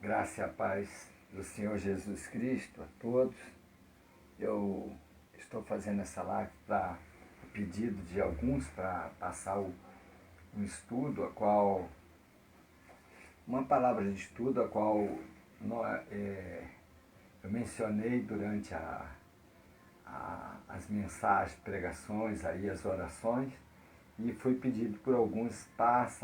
Graça e a paz do Senhor Jesus Cristo a todos. Eu estou fazendo essa live para pedido de alguns para passar um estudo, uma palavra de estudo, a qual eu mencionei durante as mensagens, pregações, aí, as orações, e foi pedido por alguns, paz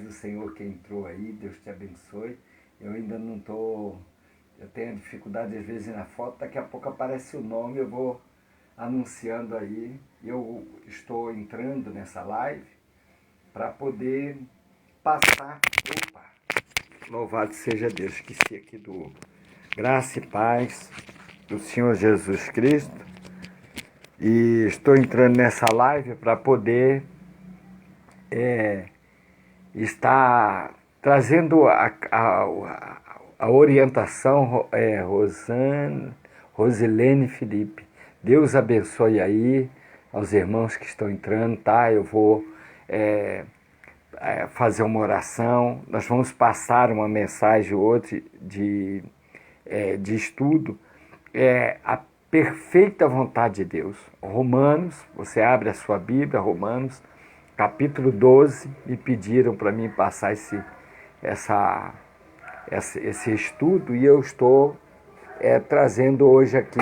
do Senhor que entrou aí, Deus te abençoe. Eu ainda não estou, eu tenho dificuldade às vezes na foto, daqui a pouco aparece o nome, eu vou anunciando aí. Eu estou entrando nessa live para poder passar, louvado seja Deus, esqueci aqui do graça e paz do Senhor Jesus Cristo, e estou entrando nessa live para poder estar trazendo a orientação, Rosilene Felipe. Deus abençoe aí aos irmãos que estão entrando, tá? Eu vou fazer uma oração, nós vamos passar uma mensagem ou outra de estudo, a perfeita vontade de Deus. Romanos, você abre a sua Bíblia, Romanos, capítulo 12, me pediram para mim passar esse estudo, e eu estou trazendo hoje aqui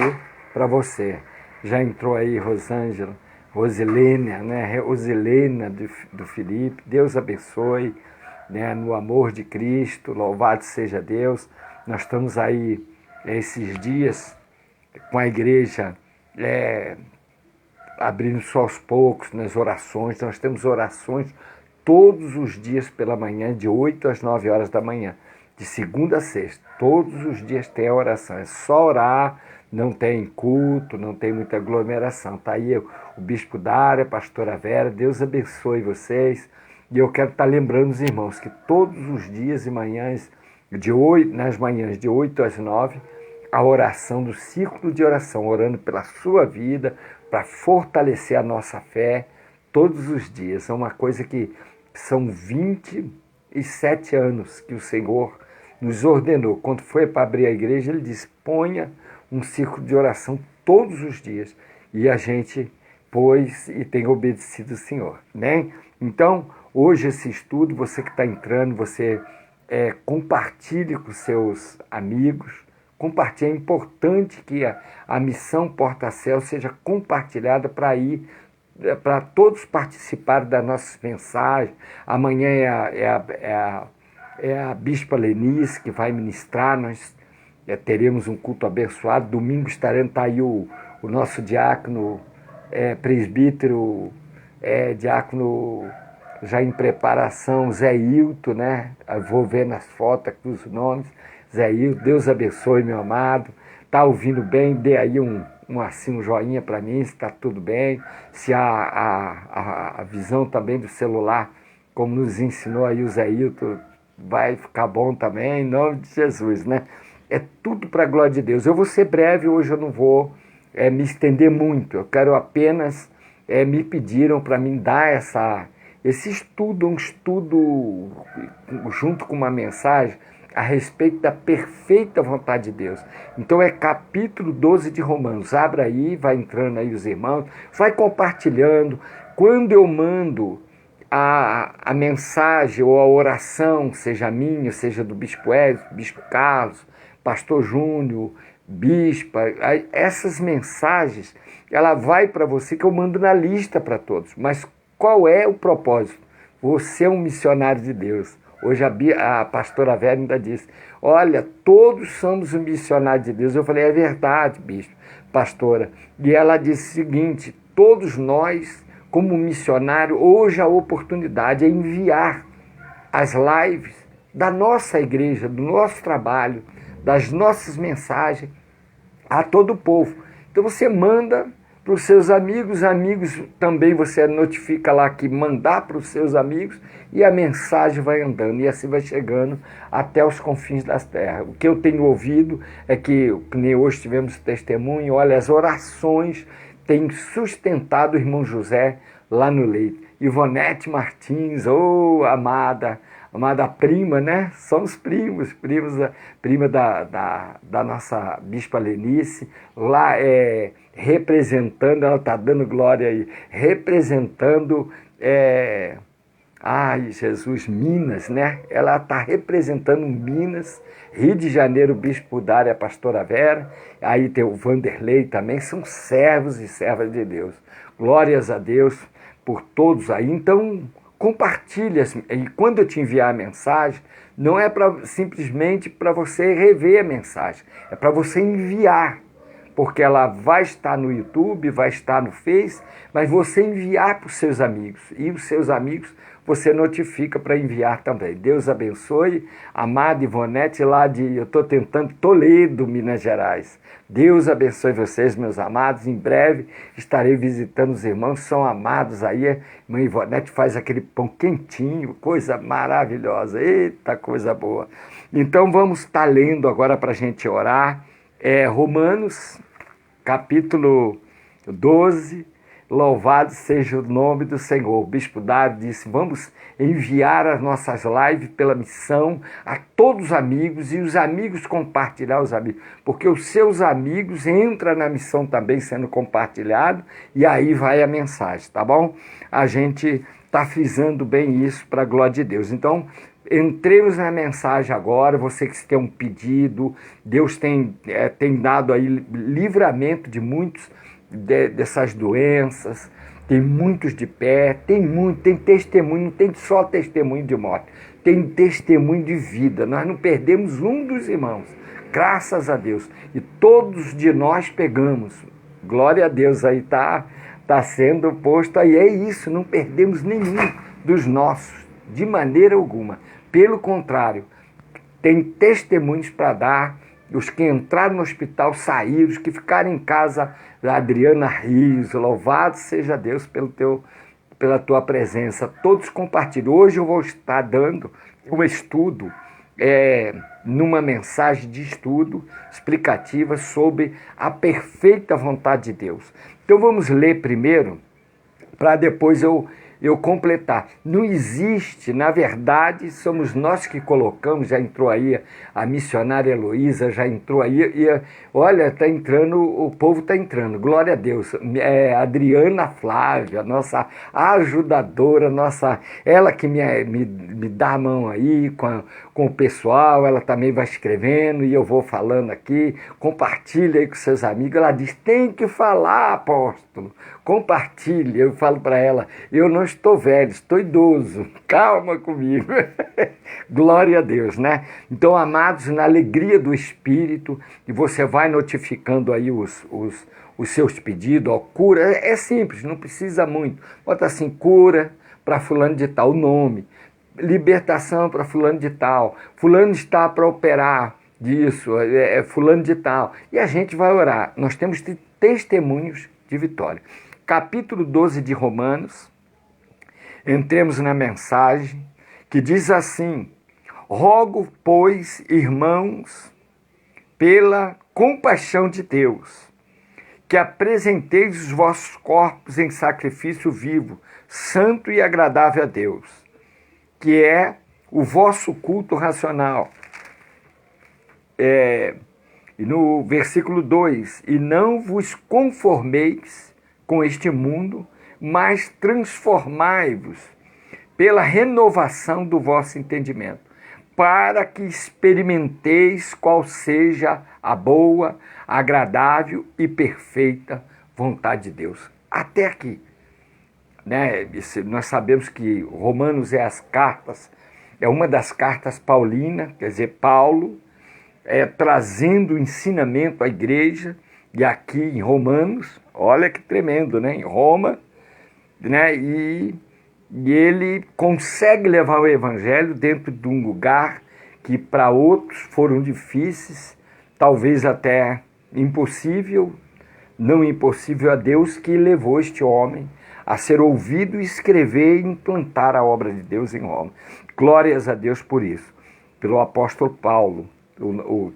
para você. Já entrou aí Rosângela, Rosilene, né? Rosilene do Felipe, Deus abençoe, né? No amor de Cristo, louvado seja Deus. Nós estamos aí esses dias com a igreja abrindo só aos poucos nas orações. Nós temos orações todos os dias pela manhã, de 8 às 9 horas da manhã, de segunda a sexta. Todos os dias tem a oração, é só orar, não tem culto, não tem muita aglomeração. Está aí o bispo Dária, a pastora Vera, Deus abençoe vocês. E eu quero estar lembrando os irmãos que todos os dias e manhãs, nas manhãs de 8 às 9, a oração do círculo de oração, orando pela sua vida, para fortalecer a nossa fé todos os dias. É uma coisa que são 27 anos que o Senhor nos ordenou. Quando foi para abrir a igreja, Ele disse, ponha um círculo de oração todos os dias. E a gente pôs e tem obedecido o Senhor, né? Então, hoje esse estudo, você que está entrando, você compartilhe com seus amigos. Compartilhe, é importante que a missão Porta-Céu seja compartilhada para todos participarem das nossas mensagens. Amanhã é a Bispa Lenice que vai ministrar, nós teremos um culto abençoado. Domingo está aí o nosso diácono, presbítero, diácono já em preparação, Zé Hilton, né? Eu vou ver nas fotos aqui os nomes. Zé Hilton, Deus abençoe, meu amado. Está ouvindo bem? Dê aí um joinha para mim, se está tudo bem. Se a visão também do celular, como nos ensinou aí o Zé Hilton, vai ficar bom também, em nome de Jesus, né? É tudo para a glória de Deus. Eu vou ser breve, hoje eu não vou me estender muito. Eu quero apenas, me pediram para mim dar esse estudo, um estudo junto com uma mensagem a respeito da perfeita vontade de Deus. Então é capítulo 12 de Romanos. Abra aí, vai entrando aí os irmãos, vai compartilhando. Quando eu mando a mensagem ou a oração, seja minha, seja do Bispo Edson, Bispo Carlos, Pastor Júnior, Bispa, essas mensagens, ela vai para você, que eu mando na lista para todos. Mas qual é o propósito? Você é um missionário de Deus. Hoje a pastora Vera ainda disse, olha, todos somos um missionário de Deus. Eu falei, é verdade, bispo, pastora. E ela disse o seguinte, todos nós, como missionário, hoje a oportunidade é enviar as lives da nossa igreja, do nosso trabalho, das nossas mensagens a todo o povo. Então você manda para os seus amigos também você notifica lá que mandar para os seus amigos, e a mensagem vai andando, e assim vai chegando até os confins das terras. O que eu tenho ouvido é que nem hoje tivemos testemunho, olha, as orações têm sustentado o irmão José lá no leito. Ivonete Martins, amada, amada prima, né? Somos primos, prima da nossa Bispa Lenice, lá representando, ela está dando glória aí, representando, ai Jesus, Minas, né? Ela está representando Minas, Rio de Janeiro, o Bispo Dário, a Pastora Vera, aí tem o Vanderlei também, são servos e servas de Deus. Glórias a Deus por todos aí. Então, compartilha. E quando eu te enviar a mensagem, não é simplesmente para você rever a mensagem, é para você enviar, porque ela vai estar no YouTube, vai estar no Face, mas você enviar para os seus amigos, e os seus amigos você notifica para enviar também. Deus abençoe, amada Ivonete, lá eu estou tentando, Toledo, Minas Gerais. Deus abençoe vocês, meus amados. Em breve estarei visitando os irmãos, são amados aí. A irmã Ivonete faz aquele pão quentinho, coisa maravilhosa. Eita, coisa boa. Então vamos estar lendo agora para a gente orar. Romanos, capítulo 12. Louvado seja o nome do Senhor. O Bispo Dário disse, vamos enviar as nossas lives pela missão a todos os amigos, e os amigos compartilhar os amigos, porque os seus amigos entram na missão também sendo compartilhado, e aí vai a mensagem, tá bom? A gente está frisando bem isso para a glória de Deus. Então, entremos na mensagem agora. Você que tem um pedido, Deus tem dado aí livramento de muitos dessas doenças, tem muitos de pé, tem testemunho, não tem só testemunho de morte, tem testemunho de vida. Nós não perdemos um dos irmãos, graças a Deus, e todos de nós pegamos. Glória a Deus, aí tá sendo posto aí, é isso, não perdemos nenhum dos nossos, de maneira alguma. Pelo contrário, tem testemunhos para dar. Os que entraram no hospital saíram, os que ficaram em casa, a Adriana Rios, louvado seja Deus pela tua presença. Todos compartilham. Hoje eu vou estar dando um estudo, numa mensagem de estudo explicativa sobre a perfeita vontade de Deus. Então vamos ler primeiro, para depois eu completar. Não existe, na verdade, somos nós que colocamos. Já entrou aí a missionária Heloísa, já entrou aí, e olha, está entrando, o povo está entrando, glória a Deus. Adriana Flávia, nossa ajudadora, ela que me dá a mão aí com o pessoal, ela também vai escrevendo e eu vou falando aqui, compartilha aí com seus amigos. Ela diz, tem que falar, apóstolo, compartilha. Eu falo para ela, eu não estou velho, estou idoso, calma comigo. Glória a Deus, né? Então, amados, na alegria do Espírito, e você vai notificando aí os seus pedidos, cura, é simples, não precisa muito. Bota assim, cura para fulano de tal, o nome, libertação para fulano de tal, fulano está para operar disso, fulano de tal, e a gente vai orar. Nós temos testemunhos de vitória. Capítulo 12 de Romanos, entremos na mensagem, que diz assim, rogo, pois, irmãos, pela compaixão de Deus, que apresenteis os vossos corpos em sacrifício vivo, santo e agradável a Deus, que é o vosso culto racional. E no versículo 2, e não vos conformeis com este mundo, mas transformai-vos pela renovação do vosso entendimento, para que experimenteis qual seja a boa, agradável e perfeita vontade de Deus. Até aqui, né? Nós sabemos que Romanos é uma das cartas paulinas, quer dizer, Paulo trazendo o ensinamento à igreja, e aqui em Romanos, olha que tremendo, né? Em Roma, né? E ele consegue levar o evangelho dentro de um lugar que para outros foram difíceis, talvez até impossível, não impossível a Deus, que levou este homem a ser ouvido, escrever e implantar a obra de Deus em Roma. Glórias a Deus por isso, pelo apóstolo Paulo,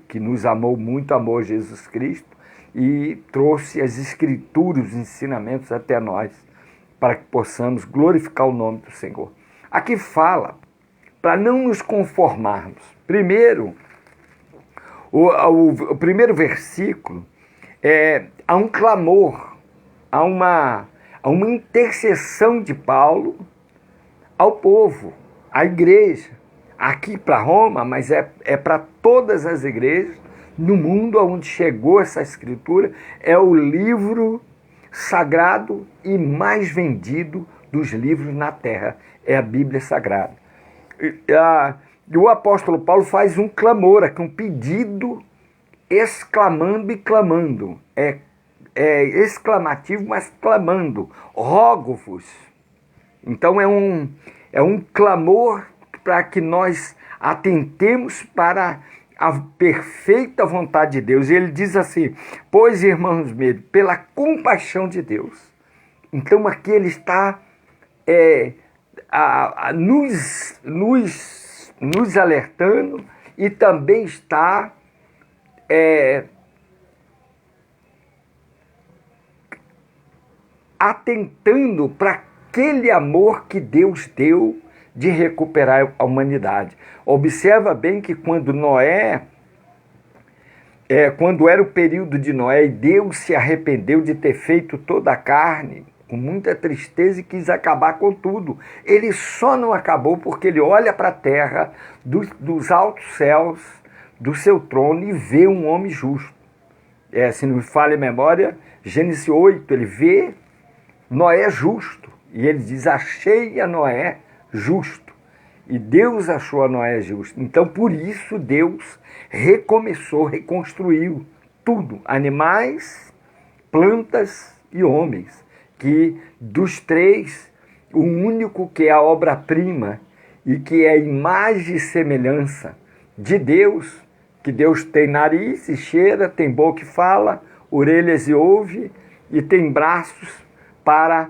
que nos amou muito, amou Jesus Cristo e trouxe as escrituras, os ensinamentos até nós, para que possamos glorificar o nome do Senhor. Aqui fala, para não nos conformarmos. Primeiro, o primeiro versículo, há um clamor, há uma intercessão de Paulo ao povo, à igreja, aqui para Roma, mas é para todas as igrejas no mundo onde chegou essa escritura. É o livro sagrado e mais vendido dos livros na terra, é a Bíblia Sagrada. E o apóstolo Paulo faz um clamor aqui, um pedido, exclamando e clamando. É exclamativo, mas clamando. Rogo-vos. Então é um clamor para que nós atentemos para a perfeita vontade de Deus. E ele diz assim: pois, irmãos meus, pela compaixão de Deus. Então aqui ele está nos alertando e também está atentando para aquele amor que Deus deu de recuperar a humanidade. Observa bem que quando era o período de Noé, e Deus se arrependeu de ter feito toda a carne, com muita tristeza, e quis acabar com tudo. Ele só não acabou porque ele olha para a terra, dos altos céus, do seu trono, e vê um homem justo. Se não me falha a memória, Gênesis 8, ele vê Noé justo. E ele diz: achei a Noé justo. E Deus achou a Noé justo. Então, por isso, Deus recomeçou, reconstruiu tudo. Animais, plantas e homens. Que dos três, o único que é a obra-prima e que é a imagem e semelhança de Deus, que Deus tem nariz e cheira, tem boca e fala, orelhas e ouve, e tem braços para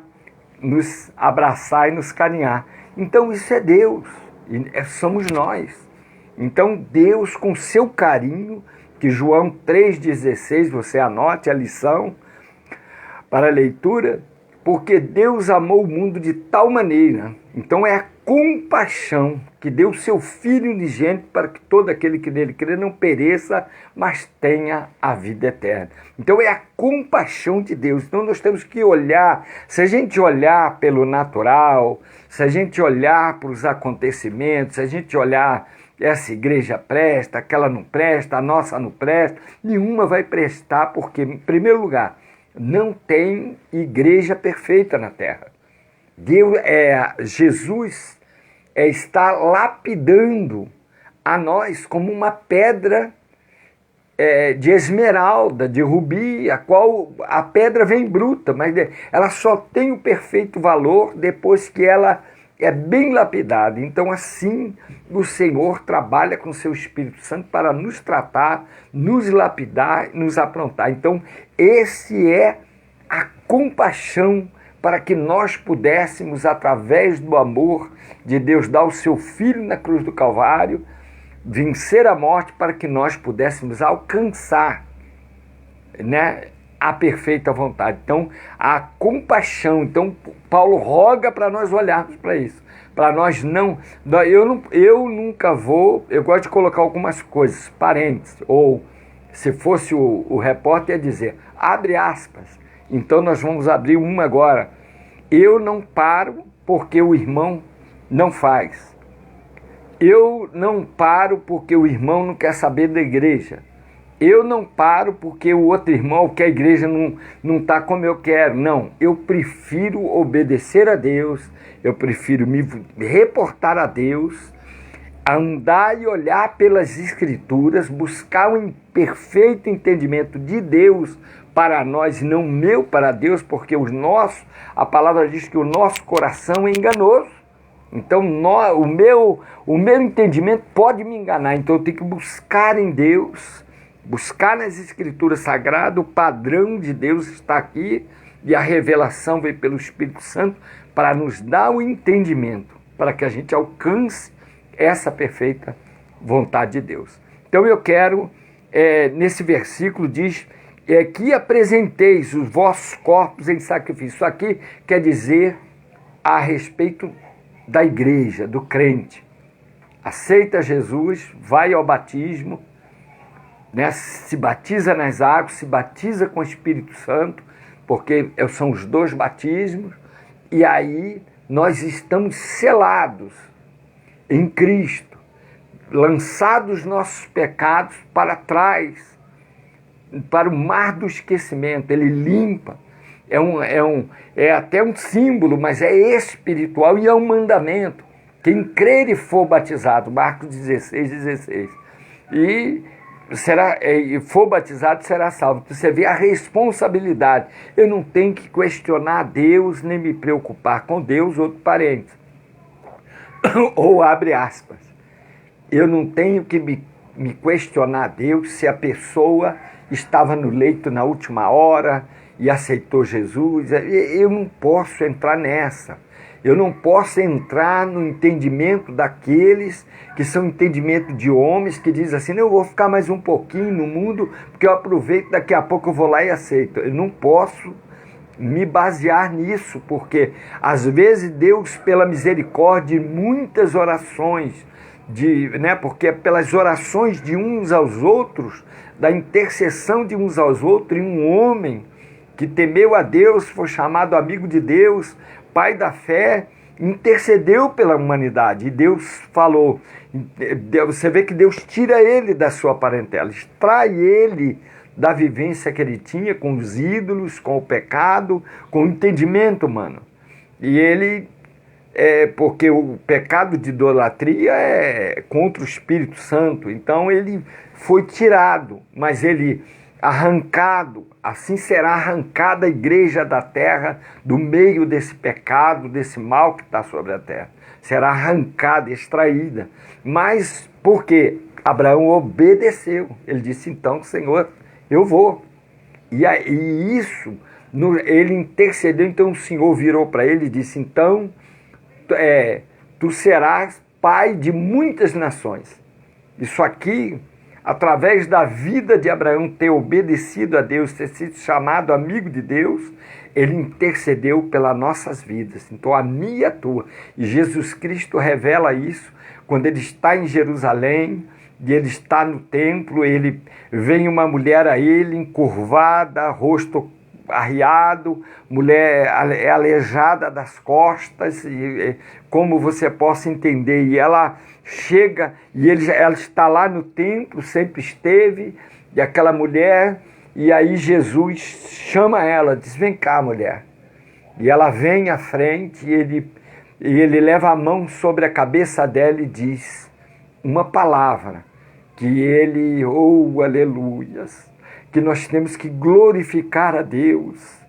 nos abraçar e nos carinhar. Então isso é Deus, e somos nós. Então Deus, com seu carinho, que João 3,16, você anote a lição para a leitura, porque Deus amou o mundo de tal maneira. Então é a compaixão que deu o seu Filho unigênito para que todo aquele que nele crê não pereça, mas tenha a vida eterna. Então é a compaixão de Deus. Então nós temos que olhar, se a gente olhar pelo natural, se a gente olhar para os acontecimentos, se a gente olhar essa igreja presta, aquela não presta, a nossa não presta, nenhuma vai prestar, porque, em primeiro lugar, não tem igreja perfeita na terra. Jesus está lapidando a nós como uma pedra de esmeralda, de rubi, a qual a pedra vem bruta, mas ela só tem o perfeito valor depois que ela é bem lapidada. Então, assim, o Senhor trabalha com o seu Espírito Santo para nos tratar, nos lapidar, nos aprontar. Então, esse é a compaixão para que nós pudéssemos, através do amor de Deus, dar o seu Filho na cruz do Calvário, vencer a morte para que nós pudéssemos alcançar, a perfeita vontade. Então, a compaixão. Então, Paulo roga para nós olharmos para isso. Para nós não... Eu nunca vou... Eu gosto de colocar algumas coisas, parênteses, ou se fosse o repórter ia dizer, abre aspas. Então, nós vamos abrir uma agora. Eu não paro porque o irmão não faz. Eu não paro porque o irmão não quer saber da igreja. Eu não paro porque o outro irmão, que a igreja não está como eu quero. Não, eu prefiro obedecer a Deus, eu prefiro me reportar a Deus, andar e olhar pelas Escrituras, buscar um perfeito entendimento de Deus para nós e não meu para Deus, porque a palavra diz que o nosso coração é enganoso. Então o meu entendimento pode me enganar, então eu tenho que buscar em Deus, buscar nas Escrituras Sagradas. O padrão de Deus está aqui e a revelação vem pelo Espírito Santo para nos dar o entendimento, para que a gente alcance essa perfeita vontade de Deus. Então eu quero, nesse versículo diz que apresenteis os vossos corpos em sacrifício. Isso aqui quer dizer a respeito da igreja, do crente. aceita Jesus, vai ao batismo, né? Se batiza nas águas, se batiza com o Espírito Santo, porque são os 2 batismos, e aí nós estamos selados em Cristo, lançados nossos pecados para trás, para o mar do esquecimento. Ele limpa, é até um símbolo, mas é espiritual e é um mandamento. Quem crer e for batizado, Marcos 16. E for batizado, será salvo. Você vê a responsabilidade. Eu não tenho que questionar Deus, nem me preocupar com Deus, outro parente. Ou abre aspas. Eu não tenho que me questionar Deus se a pessoa estava no leito na última hora e aceitou Jesus. Eu não posso entrar nessa. Eu não posso entrar no entendimento daqueles que são entendimento de homens que dizem assim, eu vou ficar mais um pouquinho no mundo porque eu aproveito, daqui a pouco eu vou lá e aceito. Eu não posso me basear nisso, porque às vezes Deus, pela misericórdia, muitas orações, porque é pelas orações de uns aos outros, da intercessão de uns aos outros, e um homem que temeu a Deus, foi chamado amigo de Deus, pai da fé, intercedeu pela humanidade. E Deus falou, você vê que Deus tira ele da sua parentela, extrai ele da vivência que ele tinha com os ídolos, com o pecado, com o entendimento humano. E ele, porque o pecado de idolatria é contra o Espírito Santo, então ele foi tirado, mas ele arrancado, assim será arrancada a igreja da terra do meio desse pecado, desse mal que está sobre a terra. Será arrancada, extraída. Mas porque Abraão obedeceu, ele disse, então, Senhor, eu vou. E isso, ele intercedeu, então o Senhor virou para ele e disse, então, tu serás pai de muitas nações. Isso aqui, através da vida de Abraão ter obedecido a Deus, ter sido chamado amigo de Deus, ele intercedeu pelas nossas vidas, então a minha e a tua. E Jesus Cristo revela isso quando ele está em Jerusalém, e ele está no templo, vem uma mulher a ele, encurvada, rosto arriado, mulher aleijada das costas, como você possa entender, e ela chega, e ela está lá no templo, sempre esteve, e aquela mulher, e aí Jesus chama ela, diz, vem cá, mulher, e ela vem à frente, e ele leva a mão sobre a cabeça dela e diz uma palavra, que ele, aleluias, que nós temos que glorificar a Deus,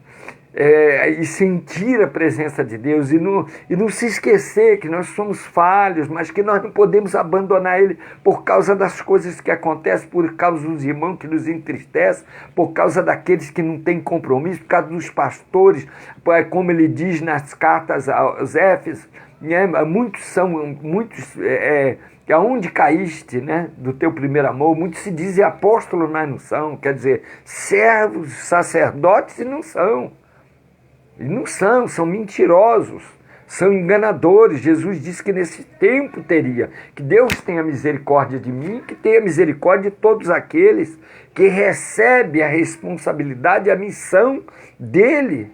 e sentir a presença de Deus, e não se esquecer que nós somos falhos, mas que nós não podemos abandonar Ele por causa das coisas que acontecem, por causa dos irmãos que nos entristecem, por causa daqueles que não têm compromisso, por causa dos pastores, como ele diz nas cartas aos Éfesos, né? Muitos aonde caíste, né, do teu primeiro amor, muitos se dizem apóstolos, mas não são, quer dizer, servos, sacerdotes, e não são. E não são mentirosos, são enganadores. Jesus disse que nesse tempo teria, que Deus tenha misericórdia de mim, que tenha misericórdia de todos aqueles que recebem a responsabilidade e a missão dele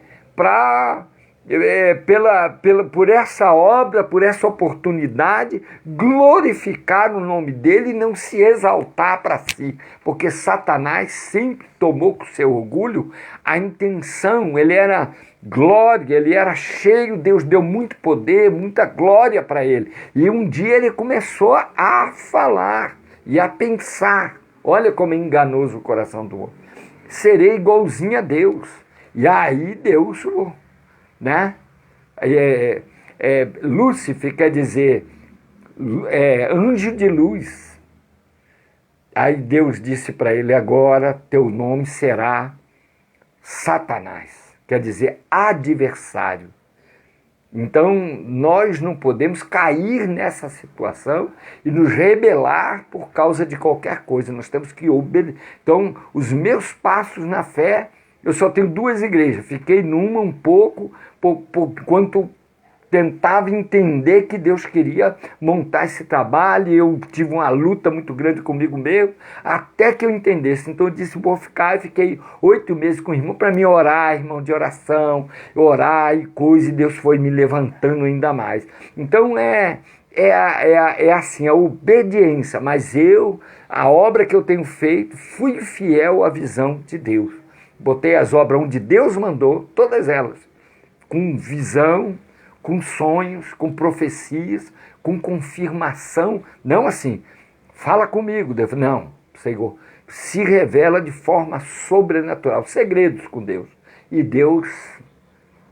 por essa obra, por essa oportunidade, glorificar o nome dele e não se exaltar para si, porque Satanás sempre tomou com seu orgulho a intenção, ele era glória, ele era cheio, Deus deu muito poder, muita glória para ele, e um dia ele começou a falar e a pensar, olha como é enganoso o coração do homem, serei igualzinho a Deus, e aí Deus, né? Lúcifer quer dizer anjo de luz. Aí Deus disse para ele, agora teu nome será Satanás, quer dizer adversário. Então nós não podemos cair nessa situação e nos rebelar por causa de qualquer coisa, nós temos que obedecer. Então os meus passos na fé, eu só tenho 2 igrejas, fiquei numa um pouco, enquanto tentava entender que Deus queria montar esse trabalho, e eu tive uma luta muito grande comigo mesmo, até que eu entendesse. Então eu disse, vou ficar, e fiquei 8 meses com o irmão para me orar, irmão, de oração, orar e coisa, e Deus foi me levantando ainda mais. Então é assim, a obediência, mas a obra que eu tenho feito, fui fiel à visão de Deus. Botei as obras onde Deus mandou, todas elas, com visão, com sonhos, com profecias, com confirmação. Não assim, fala comigo, Deus. Não, Senhor, se revela de forma sobrenatural, segredos com Deus. E Deus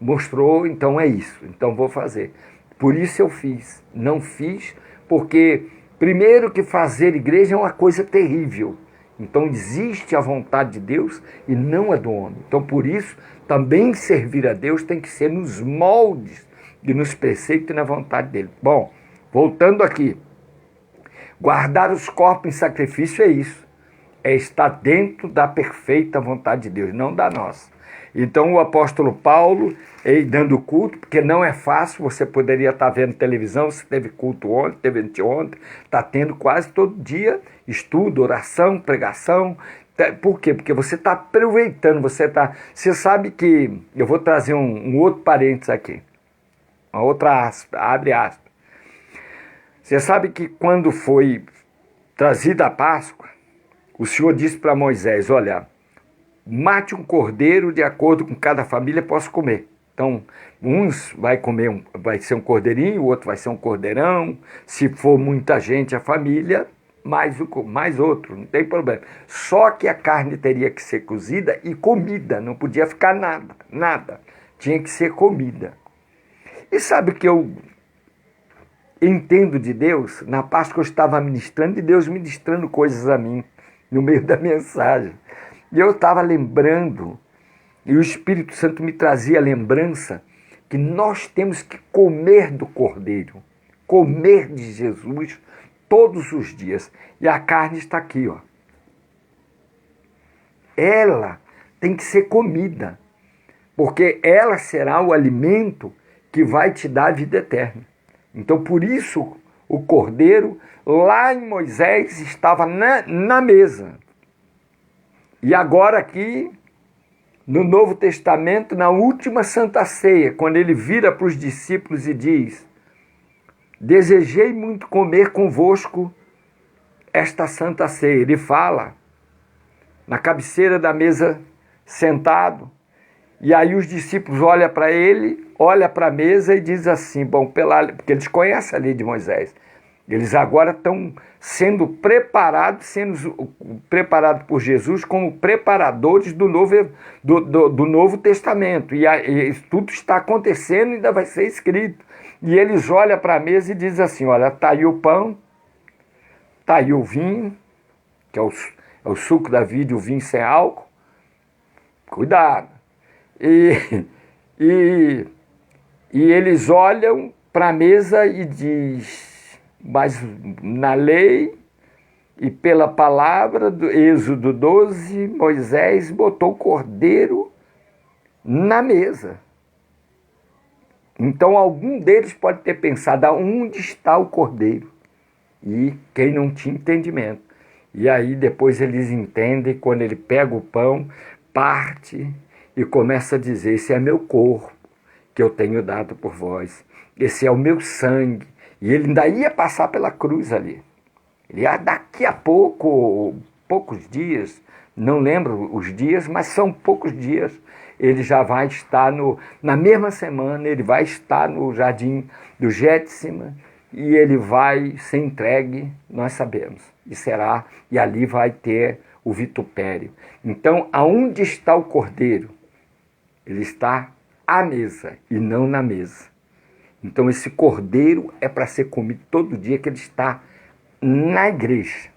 mostrou, então é isso, então vou fazer. Por isso eu fiz. Não fiz porque, primeiro, que fazer igreja é uma coisa terrível. Então existe a vontade de Deus e não a do homem. Então por isso, também servir a Deus tem que ser nos moldes e nos preceitos e na vontade dele. Bom, voltando aqui. Guardar os corpos em sacrifício é isso. É estar dentro da perfeita vontade de Deus, não da nossa. Então o apóstolo Paulo, dando culto, porque não é fácil, você poderia estar vendo televisão, se teve culto ontem, teve anteontem, está tendo quase todo dia estudo, oração, pregação. Por quê? Porque você está aproveitando, você sabe que, eu vou trazer um outro parênteses aqui, uma outra aspa, abre aspas. Você sabe que quando foi trazida a Páscoa, o Senhor disse para Moisés, olha, mate um cordeiro de acordo com cada família, posso comer. Então, uns vai ser um cordeirinho, o outro vai ser um cordeirão. Se for muita gente, a família, mais outro, não tem problema. Só que a carne teria que ser cozida e comida, não podia ficar nada. Tinha que ser comida. E sabe o que eu entendo de Deus? Na Páscoa eu estava ministrando e Deus ministrando coisas a mim, no meio da mensagem. E eu estava lembrando, e o Espírito Santo me trazia a lembrança, que nós temos que comer do Cordeiro, comer de Jesus todos os dias. E a carne está aqui, ó. Ela tem que ser comida, porque ela será o alimento que vai te dar a vida eterna. Então, por isso, o Cordeiro, lá em Moisés, estava na mesa. E agora aqui, no Novo Testamento, na última Santa Ceia, quando ele vira para os discípulos e diz, desejei muito comer convosco esta Santa Ceia. Ele fala, na cabeceira da mesa, sentado, e aí os discípulos olham para ele, olham para a mesa e diz assim, porque eles conhecem a lei de Moisés, eles agora estão sendo preparados por Jesus como preparadores do Novo Testamento. E tudo está acontecendo e ainda vai ser escrito. E eles olham para a mesa e dizem assim, olha, está aí o pão, está aí o vinho, que é o suco da vida e o vinho sem álcool. Cuidado. E eles olham para a mesa e diz... Mas na lei e pela palavra do Êxodo 12, Moisés botou o cordeiro na mesa. Então algum deles pode ter pensado, aonde está o cordeiro? E quem não tinha entendimento. E aí depois eles entendem, quando ele pega o pão, parte e começa a dizer, esse é meu corpo que eu tenho dado por vós. Esse é o meu sangue. E ele ainda ia passar pela cruz ali. Ele ia daqui a poucos dias, não lembro os dias, mas são poucos dias, ele já vai estar na mesma semana, ele vai estar no jardim do Getsema e ele vai ser entregue, nós sabemos, e ali vai ter o vitupério. Então, aonde está o cordeiro? Ele está à mesa e não na mesa. Então esse cordeiro é para ser comido todo dia, que ele está na igreja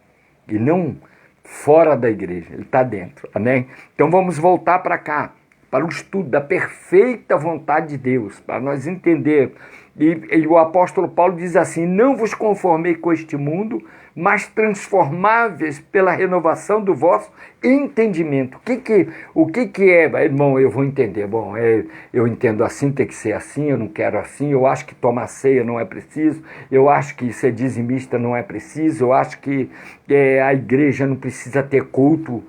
e não fora da igreja, ele está dentro, amém? Então vamos voltar para cá, para o estudo da perfeita vontade de Deus, para nós entender E o apóstolo Paulo diz assim: não vos conformei com este mundo, mas transformáveis pela renovação do vosso entendimento. O que é, irmão, eu vou entender. Bom, eu entendo assim, tem que ser assim, eu não quero assim, eu acho que tomar ceia não é preciso, eu acho que ser dizimista não é preciso, eu acho que a igreja não precisa ter culto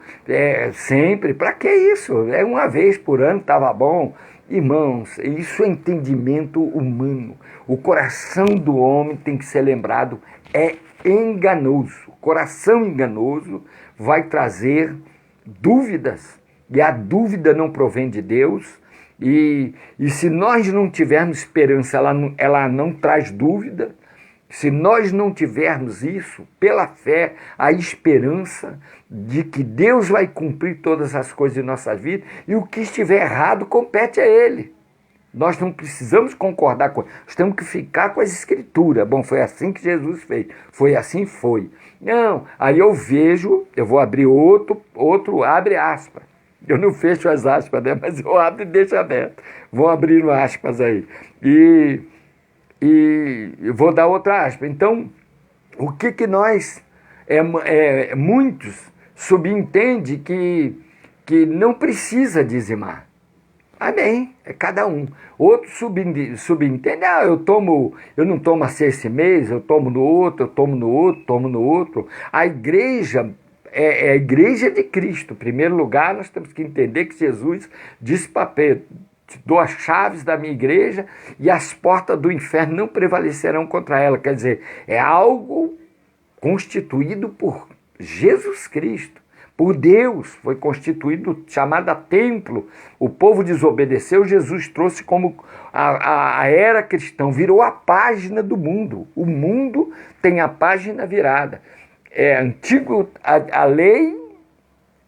sempre. Para que isso? Uma vez por ano estava bom. Irmãos, isso é entendimento humano. O coração do homem tem que ser lembrado, é enganoso. O coração enganoso vai trazer dúvidas, e a dúvida não provém de Deus. E se nós não tivermos esperança, ela não traz dúvida. Se nós não tivermos isso, pela fé, a esperança de que Deus vai cumprir todas as coisas em nossa vida, e o que estiver errado compete a Ele. Nós não precisamos concordar com ele, nós temos que ficar com as escrituras. Bom, foi assim que Jesus fez, foi assim, foi. Não, aí eu vejo, eu vou abrir outro abre aspas. Eu não fecho as aspas, né? Mas eu abro e deixo aberto. Vou abrir aspas aí. E vou dar outra aspa. Então, o que nós, muitos subentendem que não precisa dizimar. Amém, é cada um. Outro subentende, eu não tomo assim esse mês, eu tomo no outro, eu tomo no outro, tomo no outro. A igreja é a igreja de Cristo. Em primeiro lugar, nós temos que entender que Jesus disse para Pedro: te dou as chaves da minha igreja e as portas do inferno não prevalecerão contra ela. Quer dizer, é algo constituído por Jesus Cristo, por Deus, foi constituído, chamado a templo. O povo desobedeceu, Jesus trouxe como a era cristã, virou a página do mundo. O mundo tem a página virada. É antigo, a lei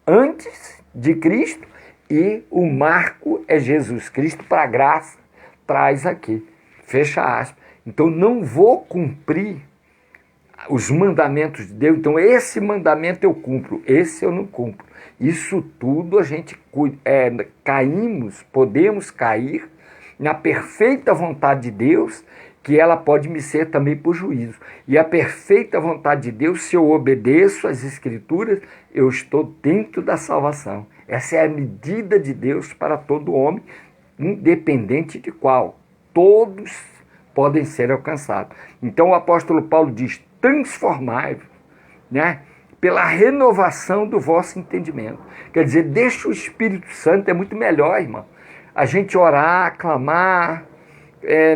antes de Cristo, e o marco é Jesus Cristo para a graça, traz aqui, fecha aspas. Então não vou cumprir os mandamentos de Deus, então esse mandamento eu cumpro, esse eu não cumpro. Isso tudo a gente podemos cair na perfeita vontade de Deus, que ela pode me ser também por juízo. E a perfeita vontade de Deus, se eu obedeço às Escrituras, eu estou dentro da salvação. Essa é a medida de Deus para todo homem, independente de qual. Todos podem ser alcançados. Então o apóstolo Paulo diz: transformai-vos, né, pela renovação do vosso entendimento. Quer dizer, deixa o Espírito Santo, é muito melhor, irmão. A gente orar, clamar,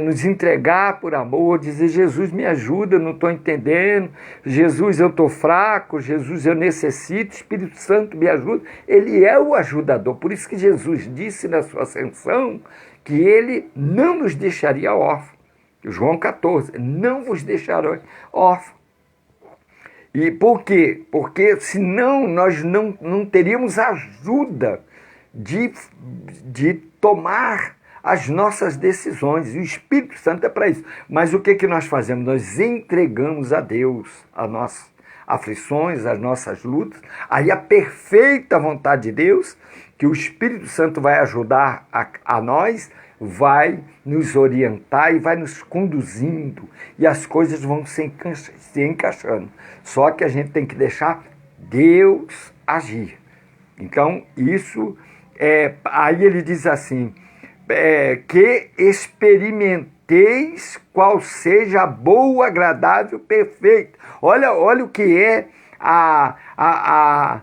nos entregar por amor, dizer: Jesus, me ajuda, eu não estou entendendo. Jesus, eu estou fraco. Jesus, eu necessito. Espírito Santo, me ajuda. Ele é o ajudador. Por isso que Jesus disse na sua ascensão que ele não nos deixaria órfãos. João 14, não vos deixarei órfãos. E por quê? Porque senão nós não teríamos ajuda de tomar as nossas decisões. E o Espírito Santo é para isso. Mas o que nós fazemos? Nós entregamos a Deus as nossas aflições, as nossas lutas. Aí a perfeita vontade de Deus, que o Espírito Santo vai ajudar a nós, vai nos orientar e vai nos conduzindo, e as coisas vão se encaixando. Só que a gente tem que deixar Deus agir. Então, isso, aí ele diz assim, que experimenteis qual seja a boa, agradável, perfeita. Olha o que é a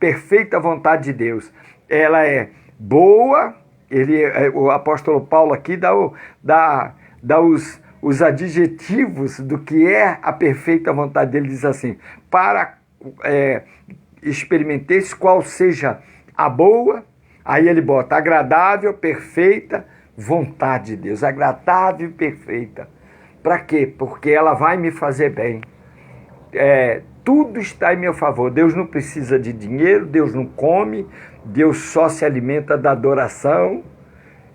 perfeita vontade de Deus. Ela é boa. O apóstolo Paulo aqui dá os adjetivos do que é a perfeita vontade dele. Diz assim: para experimenteis qual seja a boa, aí ele bota agradável, perfeita vontade de Deus. Agradável e perfeita. Para quê? Porque ela vai me fazer bem. Tudo está em meu favor. Deus não precisa de dinheiro, Deus não come, Deus só se alimenta da adoração.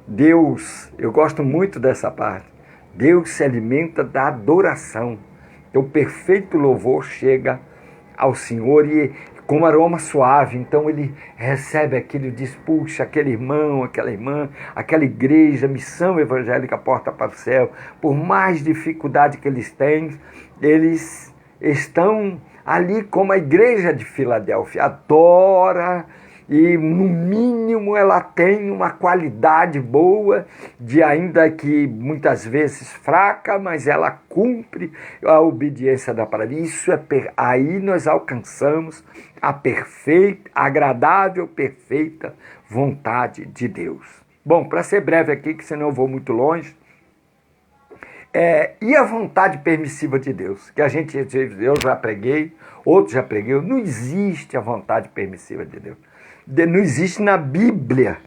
Deus, eu gosto muito dessa parte, Deus se alimenta da adoração. Então o perfeito louvor chega ao Senhor. E com aroma suave. Então ele recebe aquilo e diz, puxa, aquele irmão, aquela irmã, aquela igreja, missão evangélica Porta para o Céu, por mais dificuldade que eles têm, eles estão ali como a igreja de Filadélfia, adora, e no mínimo ela tem uma qualidade boa, de ainda que muitas vezes fraca, mas ela cumpre a obediência da palavra. Isso aí nós alcançamos a perfeita, agradável, perfeita vontade de Deus. Bom, para ser breve aqui, que senão eu vou muito longe, e a vontade permissiva de Deus? Que eu já preguei, outros já preguei, não existe a vontade permissiva de Deus. Não existe na Bíblia,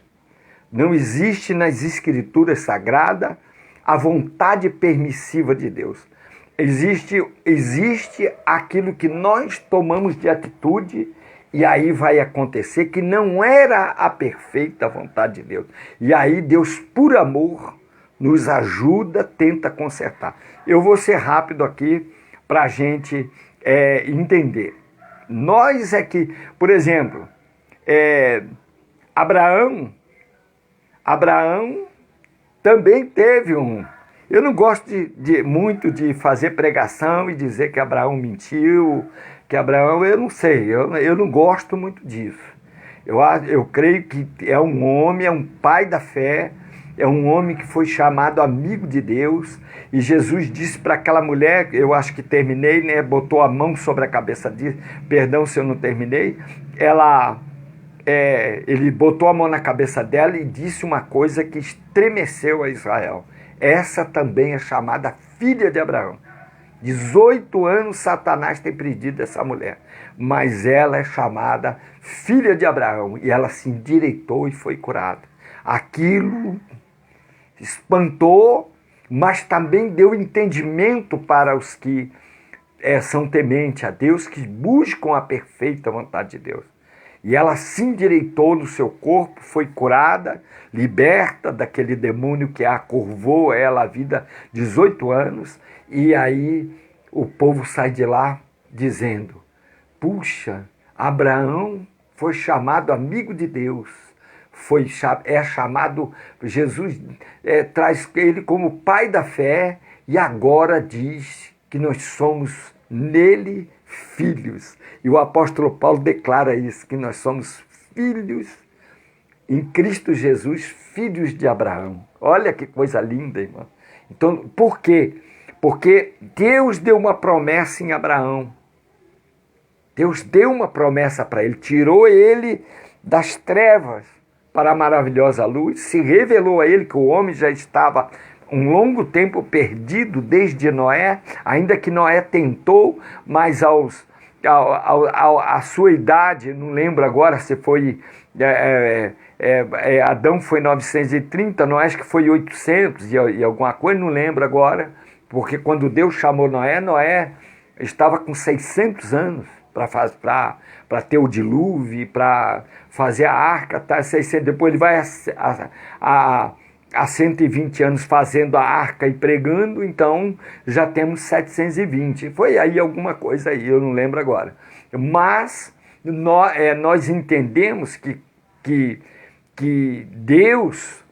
não existe nas Escrituras Sagradas a vontade permissiva de Deus. Existe aquilo que nós tomamos de atitude e aí vai acontecer que não era a perfeita vontade de Deus. E aí Deus, por amor, nos ajuda, tenta consertar. Eu vou ser rápido aqui para a gente entender. Nós é que, por exemplo, Abraão também teve Eu não gosto muito de fazer pregação e dizer que Abraão mentiu, que Abraão, eu não sei, eu não gosto muito disso. Eu creio que é um homem, é um pai da fé, é um homem que foi chamado amigo de Deus, e Jesus disse para aquela mulher, eu acho que terminei, né? Botou a mão sobre a cabeça dele, perdão se eu não terminei, ele botou a mão na cabeça dela e disse uma coisa que estremeceu a Israel. Essa também é chamada filha de Abraão. 18 anos Satanás tem prendido essa mulher, mas ela é chamada filha de Abraão, e ela se endireitou e foi curada. Aquilo espantou, mas também deu entendimento para os que são tementes a Deus, que buscam a perfeita vontade de Deus. E ela se endireitou no seu corpo, foi curada, liberta daquele demônio que a curvou ela a vida 18 anos. E aí o povo sai de lá dizendo, puxa, Abraão foi chamado amigo de Deus, é chamado, Jesus traz ele como pai da fé, e agora diz que nós somos nele filhos. E o apóstolo Paulo declara isso, que nós somos filhos em Cristo Jesus, filhos de Abraão. Olha que coisa linda, irmão. Então, por quê? Porque Deus deu uma promessa em Abraão. Deus deu uma promessa para ele, tirou ele das trevas para a maravilhosa luz, se revelou a ele que o homem já estava um longo tempo perdido desde Noé, ainda que Noé tentou, mas a sua idade, não lembro agora se foi, Adão foi 930, Noé acho que foi 800 e alguma coisa, não lembro agora, porque quando Deus chamou Noé, Noé estava com 600 anos para ter o dilúvio, para fazer a arca, tá? 600, depois ele vai há 120 anos fazendo a arca e pregando, então já temos 720. Foi aí alguma coisa aí, eu não lembro agora. Mas nós entendemos que Deus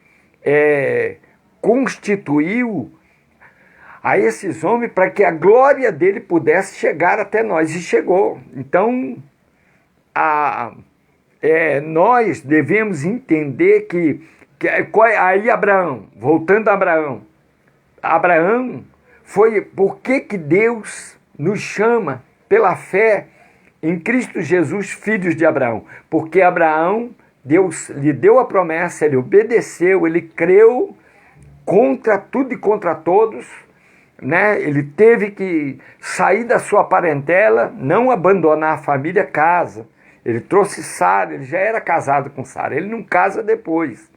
constituiu a esses homens para que a glória dele pudesse chegar até nós, e chegou. Então, nós devemos entender aí Abraão, voltando a Abraão foi, por que Deus nos chama pela fé em Cristo Jesus, filhos de Abraão? Porque Abraão, Deus lhe deu a promessa, ele obedeceu, ele creu contra tudo e contra todos, né? Ele teve que sair da sua parentela, não abandonar a família, casa. Ele trouxe Sara, ele já era casado com Sara, ele não casa depois.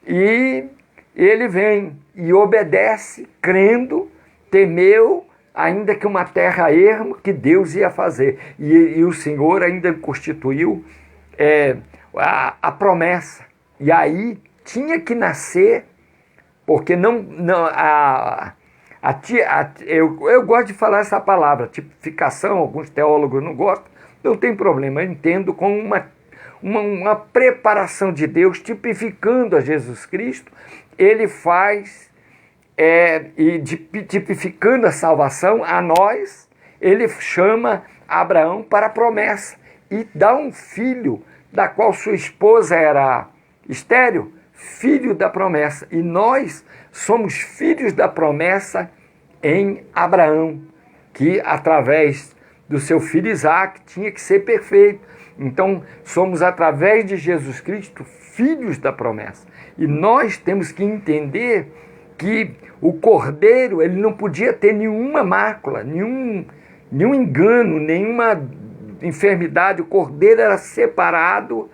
E ele vem e obedece, crendo, temeu, ainda que uma terra erma, que Deus ia fazer. E o Senhor ainda constituiu a promessa. E aí tinha que nascer, porque Eu gosto de falar essa palavra, tipificação, alguns teólogos não gostam, não tem problema, eu entendo como uma preparação de Deus, tipificando a Jesus Cristo, ele faz, e tipificando a salvação a nós, ele chama Abraão para a promessa, e dá um filho, da qual sua esposa era estéril, filho da promessa, e nós somos filhos da promessa em Abraão, que através do seu filho Isaac tinha que ser perfeito. Então, somos através de Jesus Cristo filhos da promessa. E nós temos que entender que o Cordeiro, ele não podia ter nenhuma mácula, nenhum engano, nenhuma enfermidade. O Cordeiro era separado,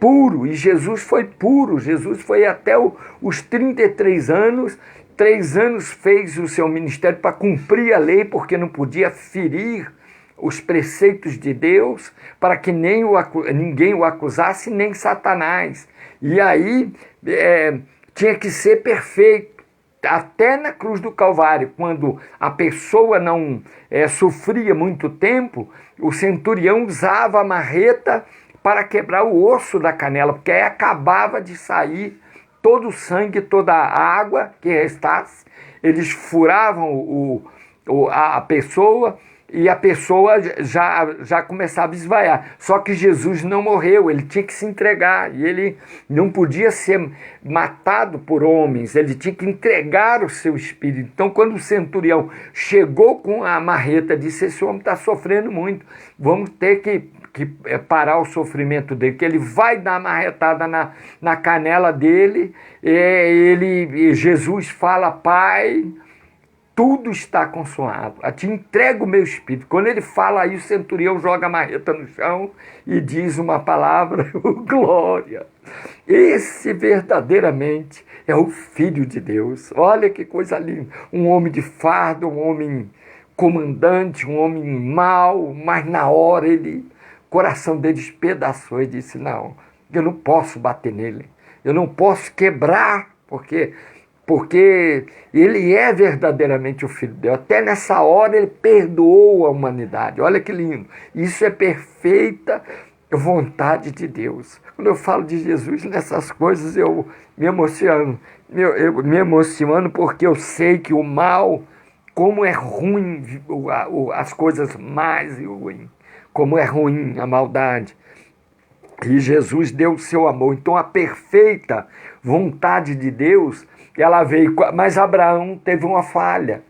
puro, e Jesus foi puro. Jesus foi até os 33 anos, 3 anos fez o seu ministério para cumprir a lei, porque não podia ferir os preceitos de Deus, para que ninguém o acusasse, nem Satanás. E aí tinha que ser perfeito. Até na cruz do Calvário, quando a pessoa não sofria muito tempo, o centurião usava a marreta para quebrar o osso da canela, porque aí acabava de sair todo o sangue, toda a água que restasse. Eles furavam a pessoa, e a pessoa já começava a esvaiar. Só que Jesus não morreu, ele tinha que se entregar, e ele não podia ser matado por homens, ele tinha que entregar o seu espírito. Então, quando o centurião chegou com a marreta, disse: esse homem está sofrendo muito, vamos ter que parar o sofrimento dele, que ele vai dar uma marretada na canela dele. Jesus fala: Pai, tudo está consumado, eu te entrego o meu espírito. Quando ele fala aí, o centurião joga a marreta no chão e diz uma palavra: glória. Esse verdadeiramente é o Filho de Deus. Olha que coisa linda, um homem de fardo, um homem comandante, um homem mau, mas na hora o coração dele despedaçou e disse: não, eu não posso bater nele, eu não posso quebrar, porque ele é verdadeiramente o Filho de Deus. Até nessa hora ele perdoou a humanidade. Olha que lindo. Isso é perfeita vontade de Deus. Quando eu falo de Jesus nessas coisas, eu me emociono. Eu me emociono porque eu sei que o mal, como é ruim, as coisas mais ruins, como é ruim a maldade. E Jesus deu o seu amor. Então a perfeita vontade de Deus, ela veio. Mas Abraão teve uma falha.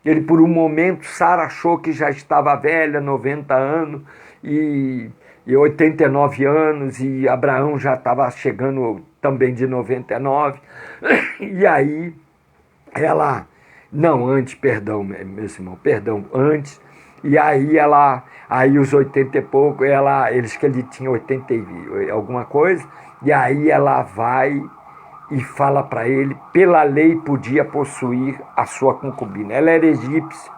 Ele, por um momento, Sara achou que já estava velha, 90 anos e 89 anos, e Abraão já estava chegando também de 99. E aí ela, não, antes, perdão, meu irmão, perdão, antes. E aí aí os 80 e pouco, eles que ele tinha 80 e alguma coisa, e aí ela vai e fala para ele: pela lei podia possuir a sua concubina. Ela era egípcia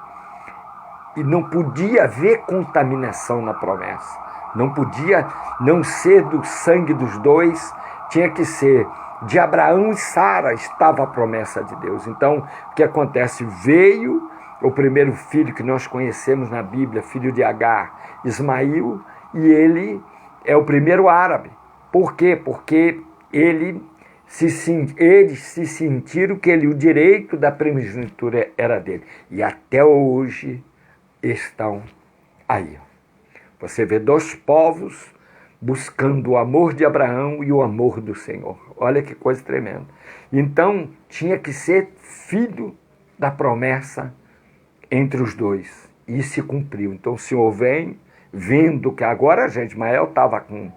e não podia haver contaminação na promessa. Não podia não ser do sangue dos dois, tinha que ser de Abraão e Sara, estava a promessa de Deus. Então, o que acontece? Veio o primeiro filho que nós conhecemos na Bíblia, filho de Agar, Ismael, e ele é o primeiro árabe. Por quê? Porque eles se sentiram que o direito da primogenitura era dele. E até hoje estão aí. Você vê 2 povos buscando o amor de Abraão e o amor do Senhor. Olha que coisa tremenda. Então, tinha que ser filho da promessa entre os dois. E se cumpriu. Então, o Senhor vem, vendo que agora, gente, Ismael estava com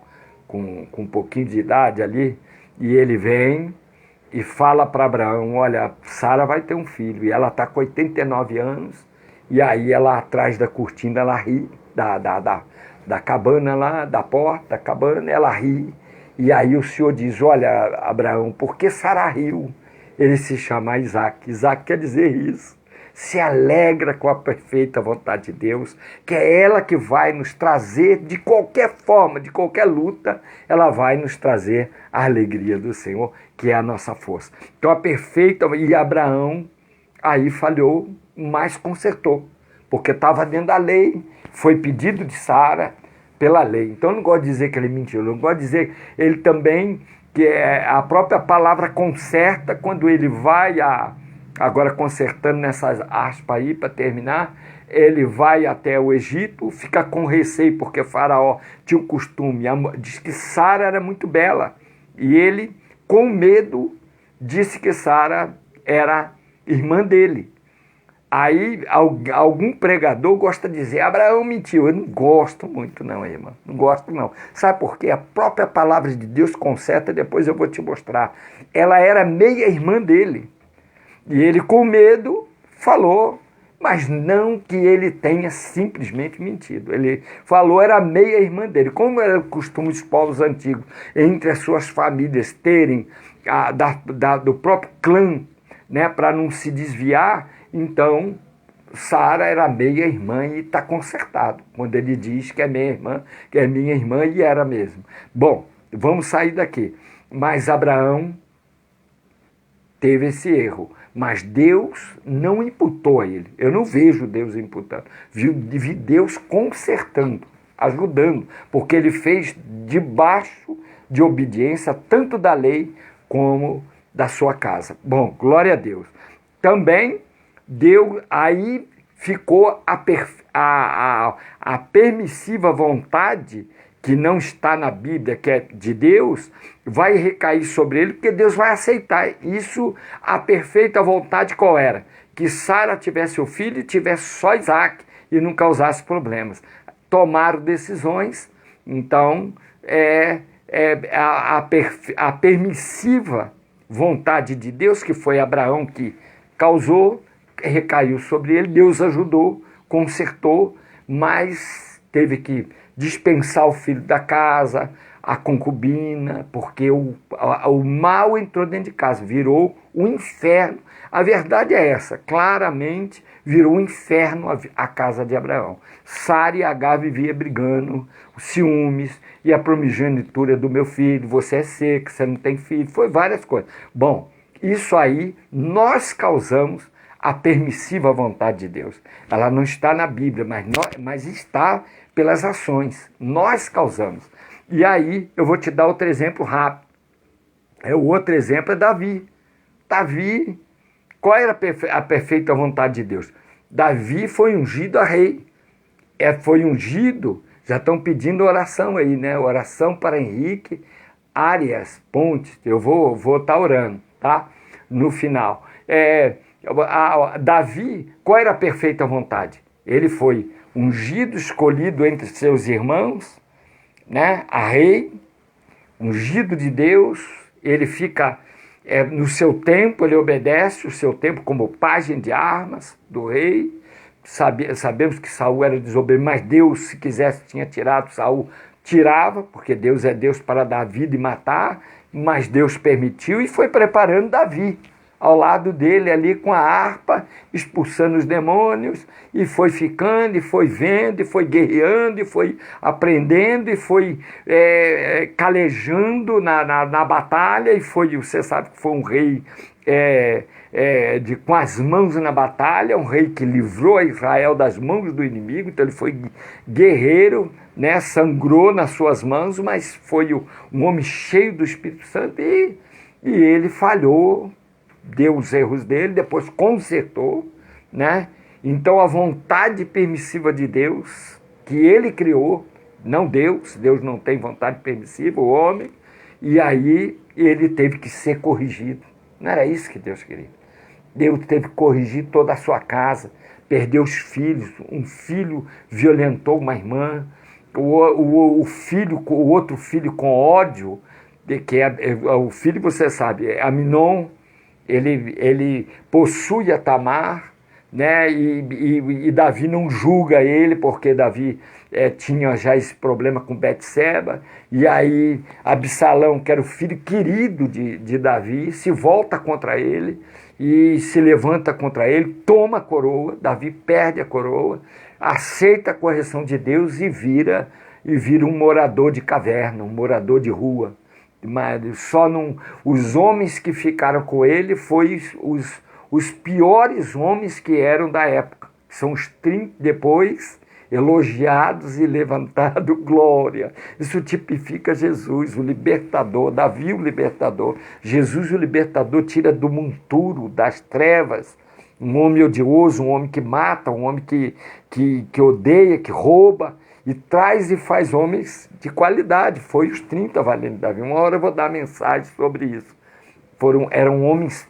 um pouquinho de idade ali, e ele vem e fala para Abraão: olha, Sara vai ter um filho, e ela está com 89 anos, e aí ela, atrás da cortina, ela ri, da cabana lá, da porta da cabana, ela ri, e aí o Senhor diz: olha, Abraão, por que Sara riu? Ele se chama Isaac. Isaac quer dizer isso. Se alegra com a perfeita vontade de Deus, que é ela que vai nos trazer, de qualquer forma, de qualquer luta, ela vai nos trazer a alegria do Senhor, que é a nossa força. Então a perfeita, e Abraão Aí falhou, mas consertou, porque estava dentro da lei, foi pedido de Sara pela lei. Então eu não gosto de dizer que ele mentiu, eu não gosto de dizer ele também, que a própria palavra conserta quando ele vai agora consertando nessas aspas aí para terminar, ele vai até o Egito, fica com receio, porque Faraó tinha um costume, diz que Sara era muito bela, e ele, com medo, disse que Sara era irmã dele. Aí algum pregador gosta de dizer, Abraão mentiu. Eu não gosto muito não, irmã, não gosto não. Sabe por quê? A própria palavra de Deus conserta, depois eu vou te mostrar. Ela era meia irmã dele. E ele, com medo, falou, mas não que ele tenha simplesmente mentido. Ele falou, era meia irmã dele. Como era o costume dos povos antigos, entre as suas famílias terem do próprio clã, né, para não se desviar, então Sara era meia irmã e está consertado, quando ele diz que é minha irmã, e era mesmo. Bom, vamos sair daqui. Mas Abraão teve esse erro, mas Deus não imputou a ele. Eu não vejo Deus imputando, vi Deus consertando, ajudando, porque ele fez debaixo de obediência tanto da lei como da sua casa. Bom, glória a Deus. Também Deus, aí ficou a permissiva vontade, que não está na Bíblia, que é de Deus, vai recair sobre ele, porque Deus vai aceitar. Isso, a perfeita vontade qual era? Que Sara tivesse o filho e tivesse só Isaac e não causasse problemas. Tomaram decisões, então a permissiva vontade de Deus, que foi Abraão que causou, recaiu sobre ele, Deus ajudou, consertou, mas teve que dispensar o filho da casa, a concubina, porque o mal entrou dentro de casa, virou um inferno. A verdade é essa, claramente virou um inferno a casa de Abraão. Sara e Agar viviam brigando, ciúmes, e a primogenitura do meu filho, você é seco, você não tem filho, foi várias coisas. Bom, isso aí nós causamos a permissiva vontade de Deus. Ela não está na Bíblia, mas está pelas ações. Nós causamos. E aí eu vou te dar outro exemplo rápido. O outro exemplo é Davi. Davi, qual era a perfeita vontade de Deus? Davi foi ungido a rei. Foi ungido, já estão pedindo oração aí, né? Oração para Henrique Arias Pontes. Eu vou estar orando, tá? No final. Davi, qual era a perfeita vontade? Ele foi ungido, escolhido entre seus irmãos, né? A rei, ungido de Deus, ele fica no seu tempo, ele obedece o seu tempo como pajem de armas do rei. Sabemos que Saul era desobediente, mas Deus, se quisesse, tinha tirado Saul, tirava, porque Deus é Deus para dar vida e matar, mas Deus permitiu e foi preparando Davi ao lado dele ali com a harpa, expulsando os demônios, e foi ficando, e foi vendo, e foi guerreando, e foi aprendendo, e foi calejando na batalha, e você sabe que foi um rei com as mãos na batalha, um rei que livrou a Israel das mãos do inimigo, então ele foi guerreiro, né, sangrou nas suas mãos, mas foi um homem cheio do Espírito Santo, e ele falhou, deu os erros dele, depois consertou, né? Então a vontade permissiva de Deus, que ele criou, não Deus não tem vontade permissiva, o homem, e aí ele teve que ser corrigido. Não era isso que Deus queria. Deus teve que corrigir toda a sua casa, perdeu os filhos, um filho violentou uma irmã, o outro filho com ódio, que o filho, você sabe, Aminon, ele possui a Tamar, né? E Davi não julga ele, porque Davi tinha já esse problema com Betseba, e aí Absalão, que era o filho querido de Davi, se volta contra ele e se levanta contra ele, toma a coroa. Davi perde a coroa, aceita a correção de Deus e vira um morador de caverna, um morador de rua. Mas os homens que ficaram com ele foi os piores homens que eram da época. São os 30 depois elogiados e levantados, glória. Isso tipifica Jesus, o libertador, Davi o libertador. Jesus o libertador tira do monturo, das trevas, um homem odioso, um homem que mata, um homem que odeia, que rouba, e traz e faz homens de qualidade. Foi os 30 valentes Davi. Uma hora eu vou dar mensagem sobre isso. Eram homens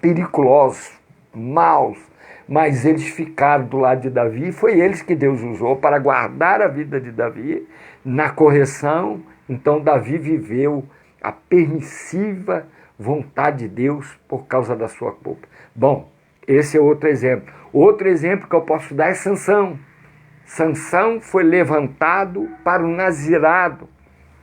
periculosos, maus, mas eles ficaram do lado de Davi, e foi eles que Deus usou para guardar a vida de Davi na correção. Então Davi viveu a permissiva vontade de Deus por causa da sua culpa. Bom, esse é outro exemplo. Outro exemplo que eu posso dar é Sansão. Sansão foi levantado para o nazirado.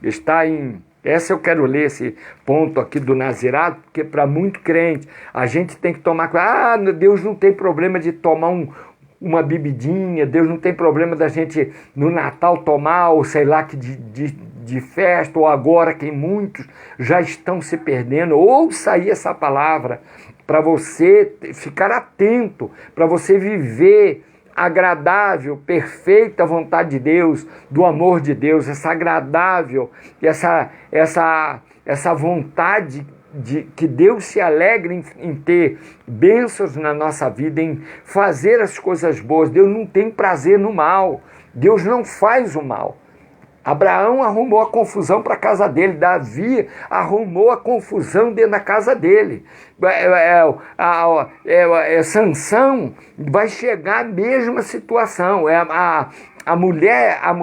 Está em... Essa eu quero ler, esse ponto aqui do nazirado, porque para muito crente, a gente tem que tomar... Deus não tem problema de tomar uma bebidinha, Deus não tem problema da gente no Natal tomar, ou sei lá, que de festa, ou agora que muitos já estão se perdendo. Ouça aí essa palavra, para você ficar atento, para você viver agradável, perfeita vontade de Deus, do amor de Deus, essa agradável, essa vontade de que Deus se alegre em ter bênçãos na nossa vida, em fazer as coisas boas. Deus não tem prazer no mal, Deus não faz o mal. Abraão arrumou a confusão para a casa dele, Davi arrumou a confusão dentro da casa dele. Sansão vai chegar à mesma situação. A mulher a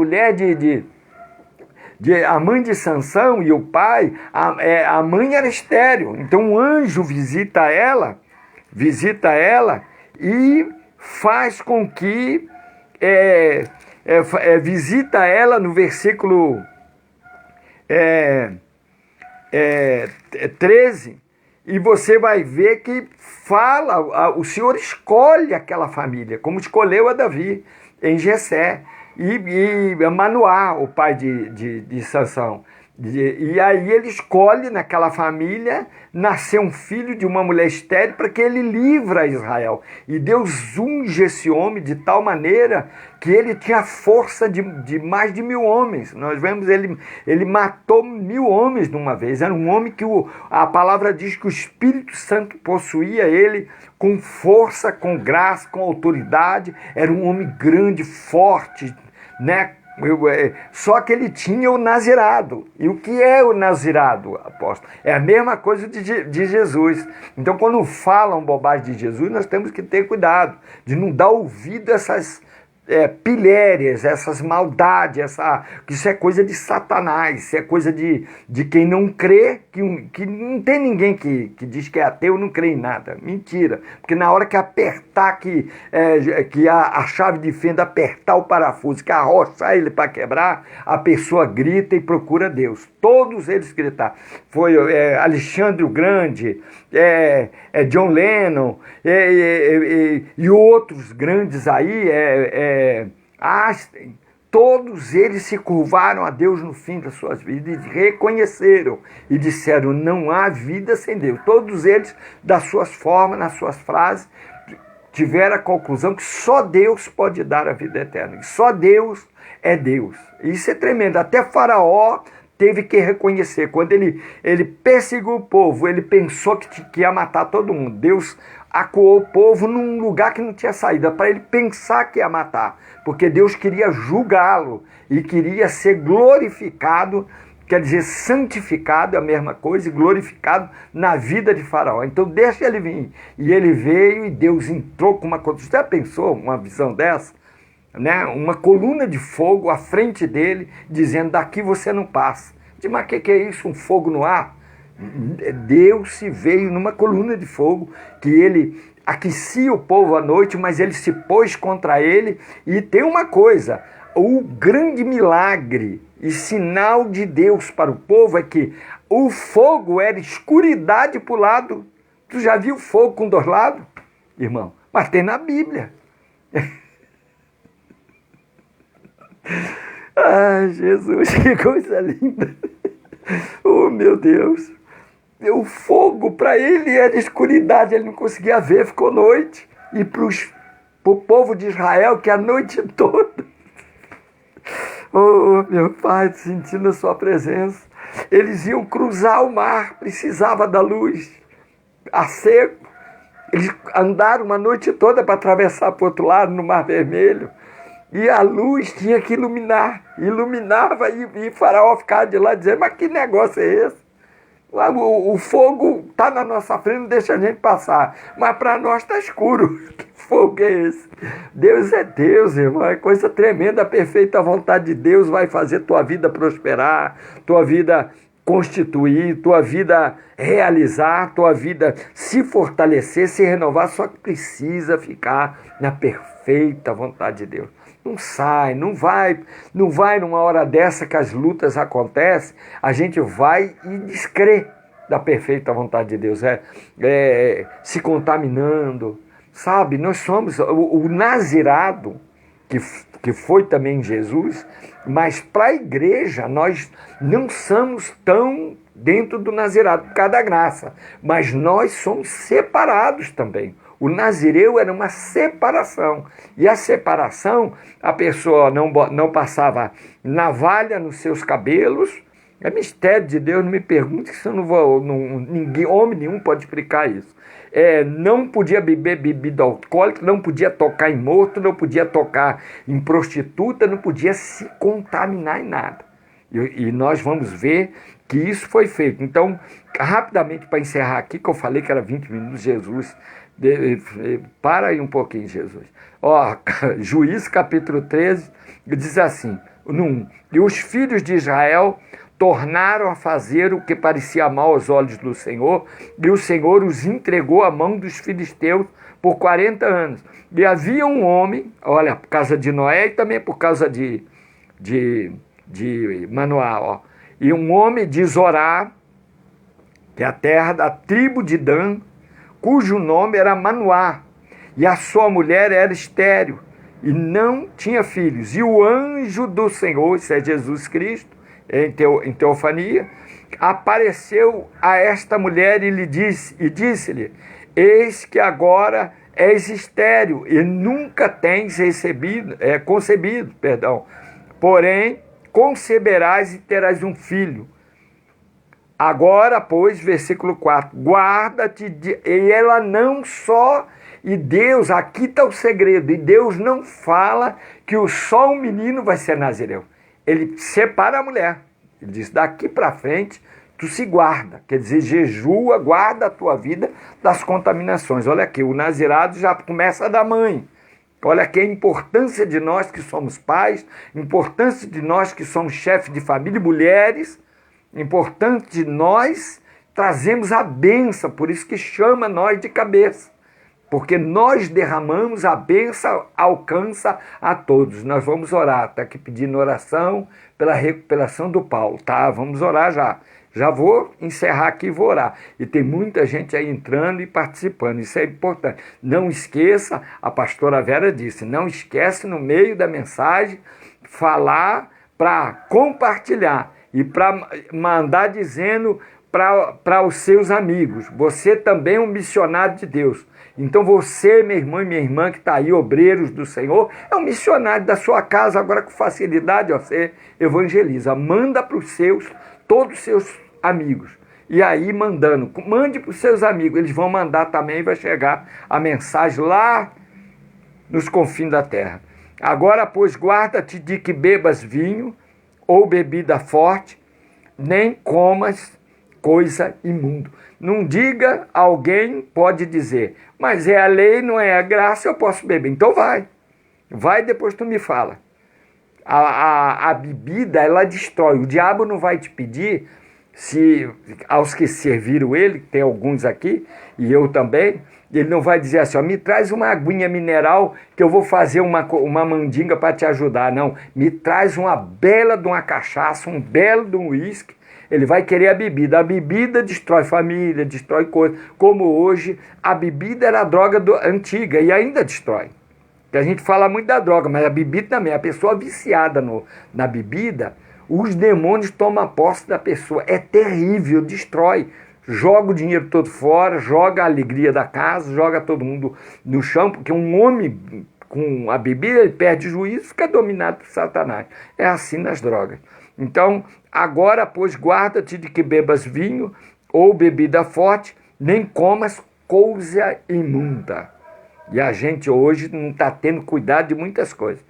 mãe de Sansão e o pai, a mãe era estéril. Então um anjo visita ela e faz com que... visita ela no versículo 13, e você vai ver que o Senhor escolhe aquela família, como escolheu a Davi em Jessé, e Manoá, o pai de Sansão. E aí ele escolhe naquela família nascer um filho de uma mulher estéril para que ele livra Israel. E Deus unge esse homem de tal maneira que ele tinha força de mais de 1000 homens. Nós vemos ele matou 1000 homens de uma vez. Era um homem que a palavra diz que o Espírito Santo possuía ele com força, com graça, com autoridade. Era um homem grande, forte, né? Só que ele tinha o nazirado. E o que é o nazirado, apóstolo? É a mesma coisa de Jesus. Então, quando falam bobagem de Jesus, nós temos que ter cuidado de não dar ouvido a essas pilhérias, essas maldades, que isso é coisa de Satanás, isso é coisa de quem não crê, que não tem ninguém que diz que é ateu, não crê em nada. Mentira. Porque na hora que apertar, que a chave de fenda apertar o parafuso, que arrochar ele para quebrar, a pessoa grita e procura Deus. Todos eles gritaram. Foi Alexandre o Grande, John Lennon e outros grandes aí, Einstein. Todos eles se curvaram a Deus no fim das suas vidas e reconheceram e disseram: não há vida sem Deus. Todos eles, das suas formas, nas suas frases, tiveram a conclusão que só Deus pode dar a vida eterna, que só Deus é Deus. Isso é tremendo. Até Faraó teve que reconhecer. Quando ele perseguiu o povo, ele pensou que ia matar todo mundo. Deus acuou o povo num lugar que não tinha saída, para ele pensar que ia matar, porque Deus queria julgá-lo e queria ser glorificado, quer dizer, santificado é a mesma coisa, e glorificado na vida de Faraó. Então deixa ele vir. E ele veio e Deus entrou com uma coisa. Você já pensou uma visão dessa? Né? Uma coluna de fogo à frente dele, dizendo: daqui você não passa. Mas o que é isso? Um fogo no ar? Deus se veio numa coluna de fogo, que ele aquecia o povo à noite, mas ele se pôs contra ele. E tem uma coisa: o grande milagre e sinal de Deus para o povo é que o fogo era escuridade para o lado. Tu já viu fogo com 2 lados, irmão? Mas tem na Bíblia. Ah, Jesus, que coisa linda. Oh, meu Deus. o fogo para ele era escuridade, ele não conseguia ver, ficou noite. E para o povo de Israel, que a noite toda, oh meu Pai, sentindo a sua presença, eles iam cruzar o mar, precisava da luz, a seco. Eles andaram uma noite toda para atravessar para o outro lado, no Mar Vermelho. E a luz tinha que iluminar. Iluminava e Faraó ficava de lá dizendo, mas que negócio é esse? O fogo está na nossa frente, não deixa a gente passar. Mas para nós está escuro. Que fogo é esse? Deus é Deus, irmão. É coisa tremenda. A perfeita vontade de Deus vai fazer tua vida prosperar, tua vida constituir, tua vida realizar, tua vida se fortalecer, se renovar, só que precisa ficar na perfeita vontade de Deus. Não sai, não vai numa hora dessa que as lutas acontecem, a gente vai e descrê da perfeita vontade de Deus, se contaminando, sabe? Nós somos o nazirado, que foi também Jesus, mas para a igreja nós não somos tão dentro do nazirado por causa da graça, mas nós somos separados também. O nazireu era uma separação, e a separação, a pessoa não passava navalha nos seus cabelos. É mistério de Deus, não me pergunte, que eu não vou, ninguém, homem nenhum pode explicar isso. Não podia beber bebida alcoólica, não podia tocar em morto, não podia tocar em prostituta, não podia se contaminar em nada. E nós vamos ver que isso foi feito. Então, rapidamente para encerrar aqui, que eu falei que era 20 minutos, Jesus, para aí um pouquinho, Jesus. Juízes capítulo 13, diz assim, e os filhos de Israel tornaram a fazer o que parecia mal aos olhos do Senhor, e o Senhor os entregou à mão dos filisteus por 40 anos. E havia um homem, olha, por causa de Noé e também por causa de Manoá, e um homem de Zorá, que é a terra da tribo de Dan, cujo nome era Manoá, e a sua mulher era estéril, e não tinha filhos. E o anjo do Senhor, isso é Jesus Cristo, em teofania, apareceu a esta mulher e disse-lhe, eis que agora és estéril e nunca tens concebido, porém conceberás e terás um filho. Agora, pois, versículo 4, guarda-te, e ela não só, e Deus, aqui está o segredo, e Deus não fala que só um menino vai ser nazireu. Ele separa a mulher. Ele diz, daqui para frente, tu se guarda. Quer dizer, jejua, guarda a tua vida das contaminações. Olha aqui, o nazirado já começa da mãe. Olha aqui a importância de nós que somos pais, importância de nós que somos chefes de família, mulheres, importante de nós trazemos a bênção, por isso que chama nós de cabeça. Porque nós derramamos, a bênção alcança a todos. Nós vamos orar, está aqui pedindo oração pela recuperação do Paulo, tá? Vamos orar já. Já vou encerrar aqui e vou orar. E tem muita gente aí entrando e participando, isso é importante. Não esqueça, a pastora Vera disse, não esquece no meio da mensagem, falar para compartilhar e para mandar dizendo para os seus amigos. Você também é um missionário de Deus. Então você, meu irmão e minha irmã, que está aí, obreiros do Senhor, é um missionário da sua casa, agora com facilidade, você evangeliza. Manda para todos os seus amigos. E aí mande para os seus amigos, eles vão mandar também e vai chegar a mensagem lá nos confins da terra. Agora, pois, guarda-te de que bebas vinho ou bebida forte, nem comas coisa imunda. Não diga, alguém pode dizer, mas é a lei, não é a graça, eu posso beber. Então vai, depois tu me fala. A bebida, ela destrói. O diabo não vai te pedir, aos que serviram ele, tem alguns aqui, e eu também, ele não vai dizer assim, me traz uma aguinha mineral que eu vou fazer uma mandinga para te ajudar. Não, me traz uma bela de uma cachaça, um belo de um uísque. Ele vai querer a bebida. A bebida destrói família, destrói coisas. Como hoje, a bebida era a droga antiga e ainda destrói. A gente fala muito da droga, mas a bebida também. A pessoa viciada na bebida, os demônios tomam posse da pessoa. É terrível, destrói. joga o dinheiro todo fora, joga a alegria da casa, joga todo mundo no chão, porque um homem com a bebida, ele perde o juízo, fica dominado por Satanás. É assim nas drogas. Então, agora, pois, guarda-te de que bebas vinho ou bebida forte, nem comas coisa imunda. E a gente hoje não está tendo cuidado de muitas coisas.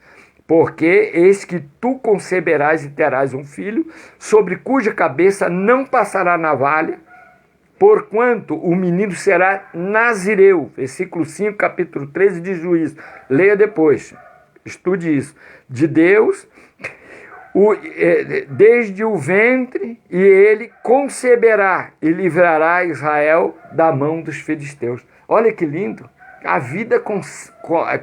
Porque eis que tu conceberás e terás um filho, sobre cuja cabeça não passará navalha, porquanto o menino será nazireu. Versículo 5, capítulo 13 de Juízo. Leia depois, estude isso. De Deus, desde o ventre, e ele conceberá e livrará Israel da mão dos filisteus. Olha que lindo. A vida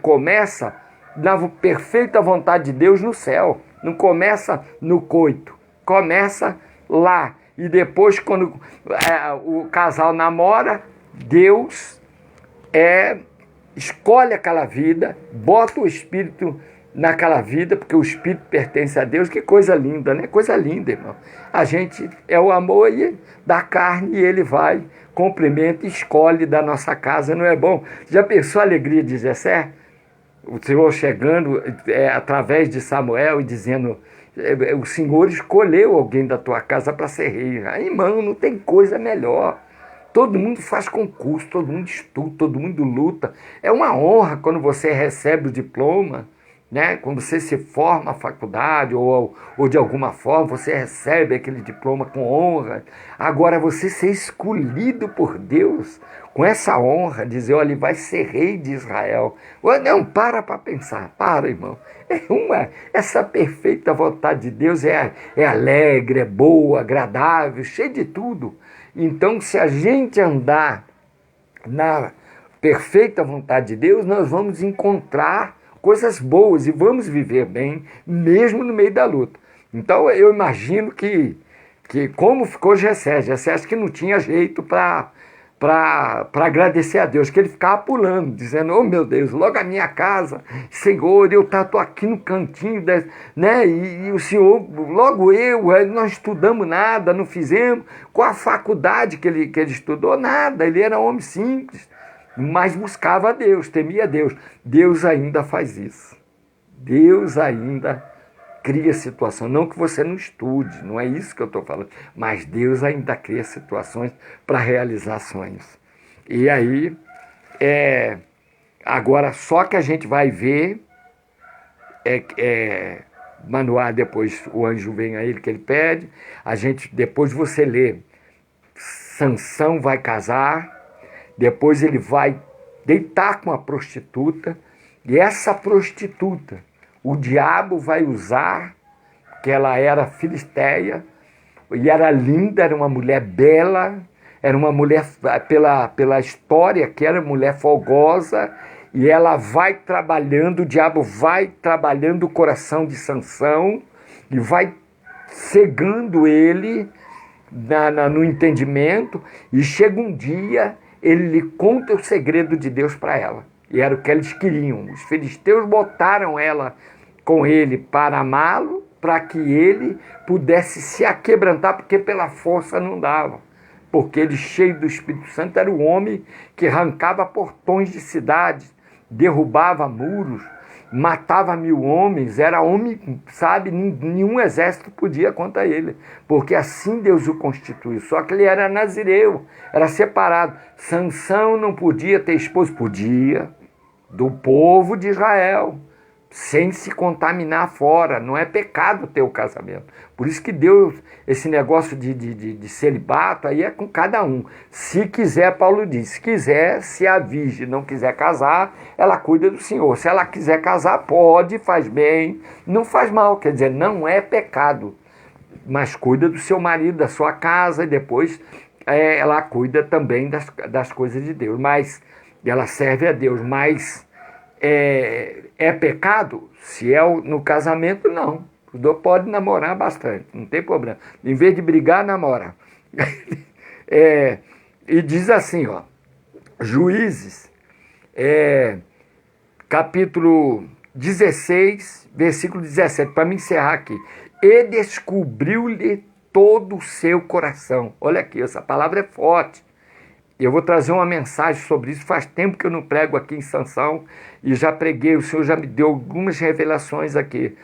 começa na perfeita vontade de Deus no céu. Não começa no coito. Começa lá. E depois, quando o casal namora, Deus escolhe aquela vida, bota o Espírito naquela vida, porque o Espírito pertence a Deus. Que coisa linda, né? Coisa linda, irmão. A gente é o amor da carne e ele vai, cumprimenta e escolhe da nossa casa, não é bom? Já pensou a alegria de Jessé? O Senhor chegando através de Samuel e dizendo: o Senhor escolheu alguém da tua casa para ser rei. Aí, irmão, não tem coisa melhor. Todo mundo faz concurso, todo mundo estuda, todo mundo luta. É uma honra quando você recebe o diploma, né? Quando você se forma na faculdade ou de alguma forma você recebe aquele diploma com honra. Agora, você ser escolhido por Deus com essa honra, dizer: olha, ele vai ser rei de Israel. Não, para pensar, irmão. Essa perfeita vontade de Deus é alegre, é boa, agradável, cheia de tudo. Então, se a gente andar na perfeita vontade de Deus, nós vamos encontrar coisas boas e vamos viver bem, mesmo no meio da luta. Então, eu imagino que como ficou Jessé acho que não tinha jeito para agradecer a Deus, que ele ficava pulando, dizendo: oh meu Deus, logo a minha casa, Senhor, eu estou aqui no cantinho, né? E o Senhor, logo nós estudamos nada, não fizemos. Qual a faculdade que ele estudou? Nada, ele era homem simples, mas buscava a Deus, temia a Deus. Deus ainda faz isso. Deus ainda cria situação, não que você não estude, não é isso que eu estou falando, mas Deus ainda cria situações para realizar sonhos. E aí, agora só que a gente vai ver, Manoá, depois o anjo vem a ele que ele pede, depois você lê, Sansão vai casar, depois ele vai deitar com a prostituta, e essa prostituta, o diabo vai usar, que ela era filisteia, e era linda, era uma mulher bela, era uma mulher, pela história, que era mulher folgosa, e ela vai trabalhando, o diabo vai trabalhando o coração de Sansão, e vai cegando ele no entendimento, e chega um dia, ele lhe conta o segredo de Deus para ela. E era o que eles queriam. Os filisteus botaram ela com ele para amá-lo, para que ele pudesse se aquebrantar, porque pela força não dava. Porque ele, cheio do Espírito Santo, era o homem que arrancava portões de cidades, derrubava muros, matava 1000 homens, era homem, sabe, nenhum exército podia contra ele, porque assim Deus o constituiu. Só que ele era nazireu, era separado. Sansão não podia ter esposo, podia, do povo de Israel, sem se contaminar fora. Não é pecado ter o casamento. Por isso que Deus, esse negócio de celibato aí é com cada um. Se quiser, Paulo diz, se quiser, se a virgem não quiser casar, ela cuida do Senhor. Se ela quiser casar, pode, faz bem, não faz mal. Quer dizer, não é pecado. Mas cuida do seu marido, da sua casa, e depois ela cuida também das coisas de Deus. Mas ela serve a Deus, mas é pecado? Se é no casamento, não. Os dois podem namorar bastante, não tem problema. Em vez de brigar, namora. E diz assim, ó, Juízes, capítulo 16, versículo 17, para me encerrar aqui. E descobriu-lhe todo o seu coração. Olha aqui, essa palavra é forte. Eu vou trazer uma mensagem sobre isso. Faz tempo que eu não prego aqui em Sansão e já preguei. O Senhor já me deu algumas revelações aqui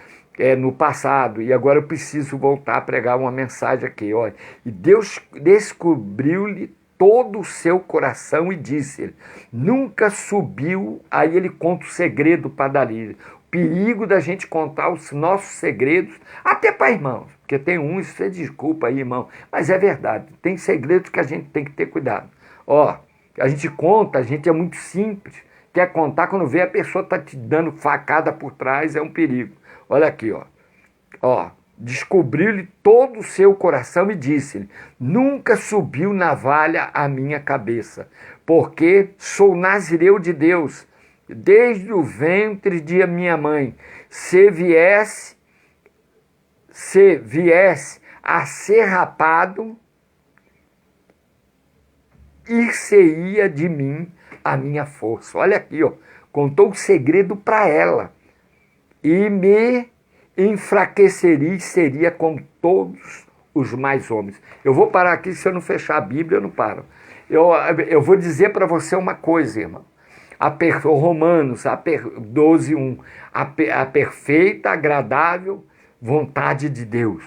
no passado, e agora eu preciso voltar a pregar uma mensagem aqui. Olha. E Deus descobriu-lhe todo o seu coração e disse-lhe, nunca subiu. Aí ele conta o segredo para Dalila. O perigo da gente contar os nossos segredos, até para irmãos, porque tem uns, você desculpa aí, irmão, mas é verdade, tem segredos que a gente tem que ter cuidado. Ó, a gente conta, a gente é muito simples, quer contar, quando vê a pessoa está te dando facada por trás, é um perigo. Olha aqui, ó, descobriu-lhe todo o seu coração e disse-lhe, nunca subiu navalha à minha cabeça, porque sou nazireu de Deus, desde o ventre de minha mãe. Se viesse a ser rapado, ir-se-ia de mim a minha força. Olha aqui, ó, contou o segredo para ela. E me enfraqueceria e seria como todos os mais homens. Eu vou parar aqui, se eu não fechar a Bíblia, eu não paro. Eu vou dizer para você uma coisa, irmão. Romanos 12:1, a perfeita, agradável vontade de Deus.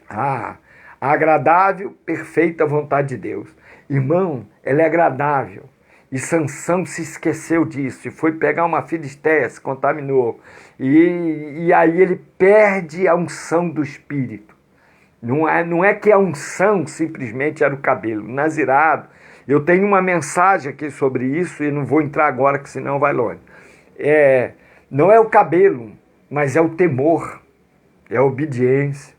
A agradável, perfeita vontade de Deus. Irmão, ela é agradável. E Sansão se esqueceu disso e foi pegar uma filisteia, se contaminou. E aí ele perde a unção do Espírito. Não é que a unção simplesmente era o cabelo. Nazirado. Eu tenho uma mensagem aqui sobre isso e não vou entrar agora, que senão vai longe. Não é o cabelo, mas é o temor, é a obediência.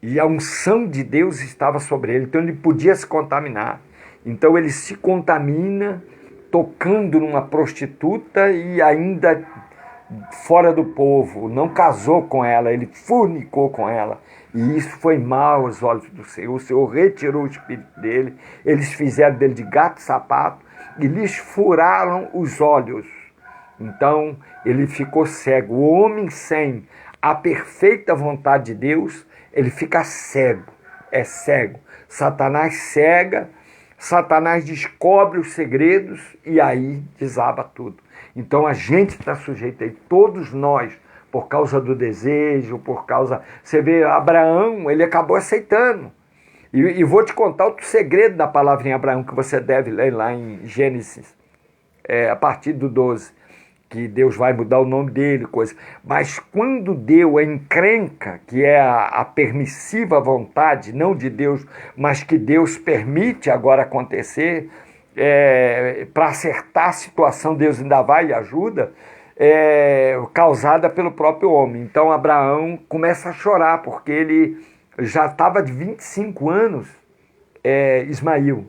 E a unção de Deus estava sobre ele, então ele podia se contaminar. Então ele se contamina tocando numa prostituta e ainda fora do povo, não casou com ela, ele fornicou com ela. E isso foi mal aos olhos do Senhor. O Senhor retirou o espírito dele, eles fizeram dele de gato e sapato e lhes furaram os olhos. Então ele ficou cego. O homem sem a perfeita vontade de Deus, ele fica cego, é cego. Satanás cega, Satanás descobre os segredos e aí desaba tudo. Então a gente está sujeito aí, todos nós, por causa do desejo, por causa... Você vê, Abraão, ele acabou aceitando. E vou te contar outro segredo da palavra em Abraão, que você deve ler lá em Gênesis, a partir do 12, que Deus vai mudar o nome dele, coisa. Mas quando deu a encrenca, que é a permissiva vontade, não de Deus, mas que Deus permite agora acontecer, para acertar a situação, Deus ainda vai e ajuda, causada pelo próprio homem. Então Abraão começa a chorar, porque ele já estava de 25 anos, Ismael.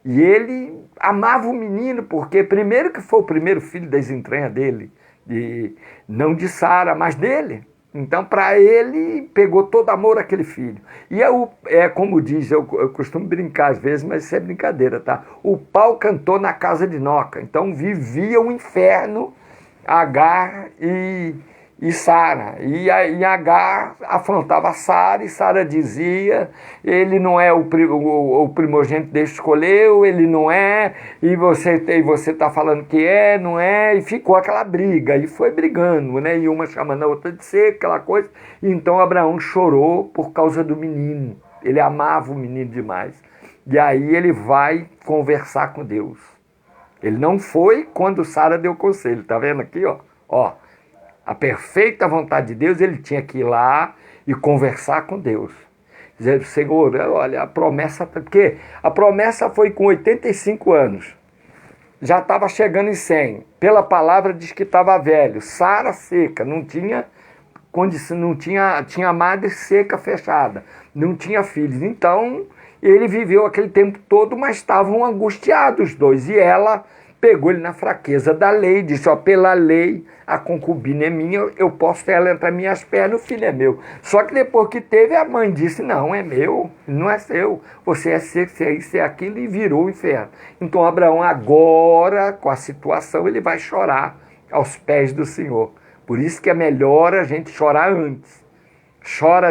E ele amava o menino, porque primeiro que foi o primeiro filho das entranhas dele, não de Sara, mas dele. Então, para ele, pegou todo amor àquele filho. E como diz, eu costumo brincar às vezes, mas isso é brincadeira, tá? O pau cantou na casa de Noca. Então, vivia o inferno, Agar e Sara. E Agar afrontava Sara, e Sara dizia, ele não é o primogênito Deus escolheu, ele não é, e você está falando que não é, e ficou aquela briga, e foi brigando, né? E uma chamando a outra de ser, aquela coisa. E então Abraão chorou por causa do menino, ele amava o menino demais. E aí ele vai conversar com Deus. Ele não foi quando Sara deu conselho, tá vendo aqui, ó? A perfeita vontade de Deus, ele tinha que ir lá e conversar com Deus. Dizer, Senhor, olha, a promessa... Porque a promessa foi com 85 anos. Já estava chegando em 100. Pela palavra diz que estava velho. Sara seca, não tinha condição, tinha a madre seca, fechada. Não tinha filhos. Então, ele viveu aquele tempo todo, mas estavam angustiados os dois. E ela pegou ele na fraqueza da lei, disse, pela lei, a concubina é minha, eu posso ter ela entre as minhas pernas, o filho é meu. Só que depois que teve, a mãe disse, não, é meu, não é seu, você é isso, é aquilo, e virou o inferno. Então Abraão agora, com a situação, ele vai chorar aos pés do Senhor. Por isso que é melhor a gente chorar antes. Chora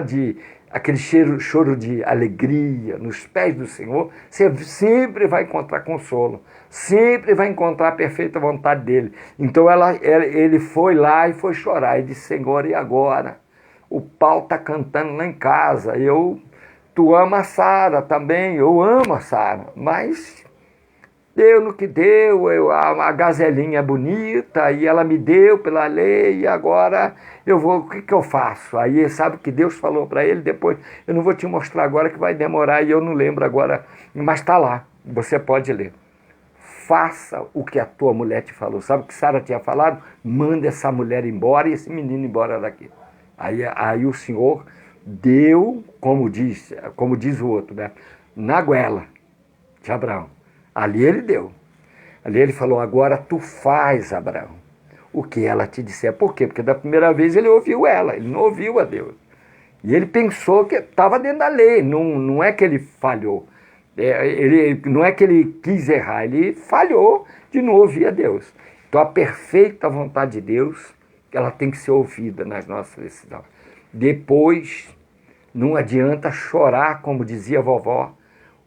aquele choro de alegria nos pés do Senhor, você sempre vai encontrar consolo, sempre vai encontrar a perfeita vontade dele. Então ele foi lá e foi chorar, e disse: Senhor, e agora? O pau está cantando lá em casa, tu ama a Sara também, eu amo a Sara, mas deu no que deu, a gazelinha é bonita, e ela me deu pela lei, e agora o que eu faço? Aí sabe o que Deus falou para ele depois? Eu não vou te mostrar agora, que vai demorar, e eu não lembro agora, mas está lá, você pode ler. Faça o que a tua mulher te falou. Sabe o que Sara tinha falado? Manda essa mulher embora e esse menino embora daqui. Aí o Senhor deu, como diz o outro, né? Na goela de Abraão. Ali ele deu. Ali ele falou: agora tu faz, Abraão, o que ela te disser. Por quê? Porque da primeira vez ele ouviu ela, ele não ouviu a Deus. E ele pensou que estava dentro da lei, não é que ele falhou. Não é que ele quis errar, ele falhou de não ouvir a Deus. Então a perfeita vontade de Deus, ela tem que ser ouvida nas nossas decisões. Depois, não adianta chorar, como dizia a vovó,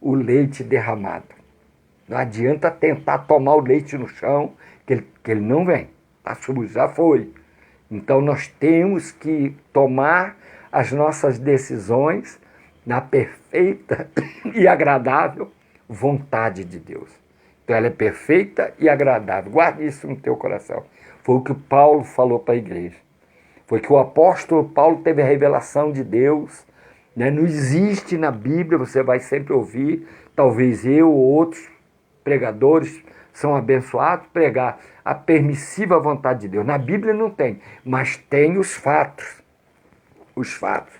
o leite derramado. Não adianta tentar tomar o leite no chão, que ele não vem. Tá sujo, já foi. Então nós temos que tomar as nossas decisões na perfeita e agradável vontade de Deus. Então ela é perfeita e agradável. Guarde isso no teu coração. Foi o que Paulo falou para a igreja. Foi que o apóstolo Paulo teve a revelação de Deus. Né? Não existe na Bíblia, você vai sempre ouvir, talvez eu ou outros pregadores são abençoados, pregar a permissiva vontade de Deus. Na Bíblia não tem, mas tem os fatos. Os fatos.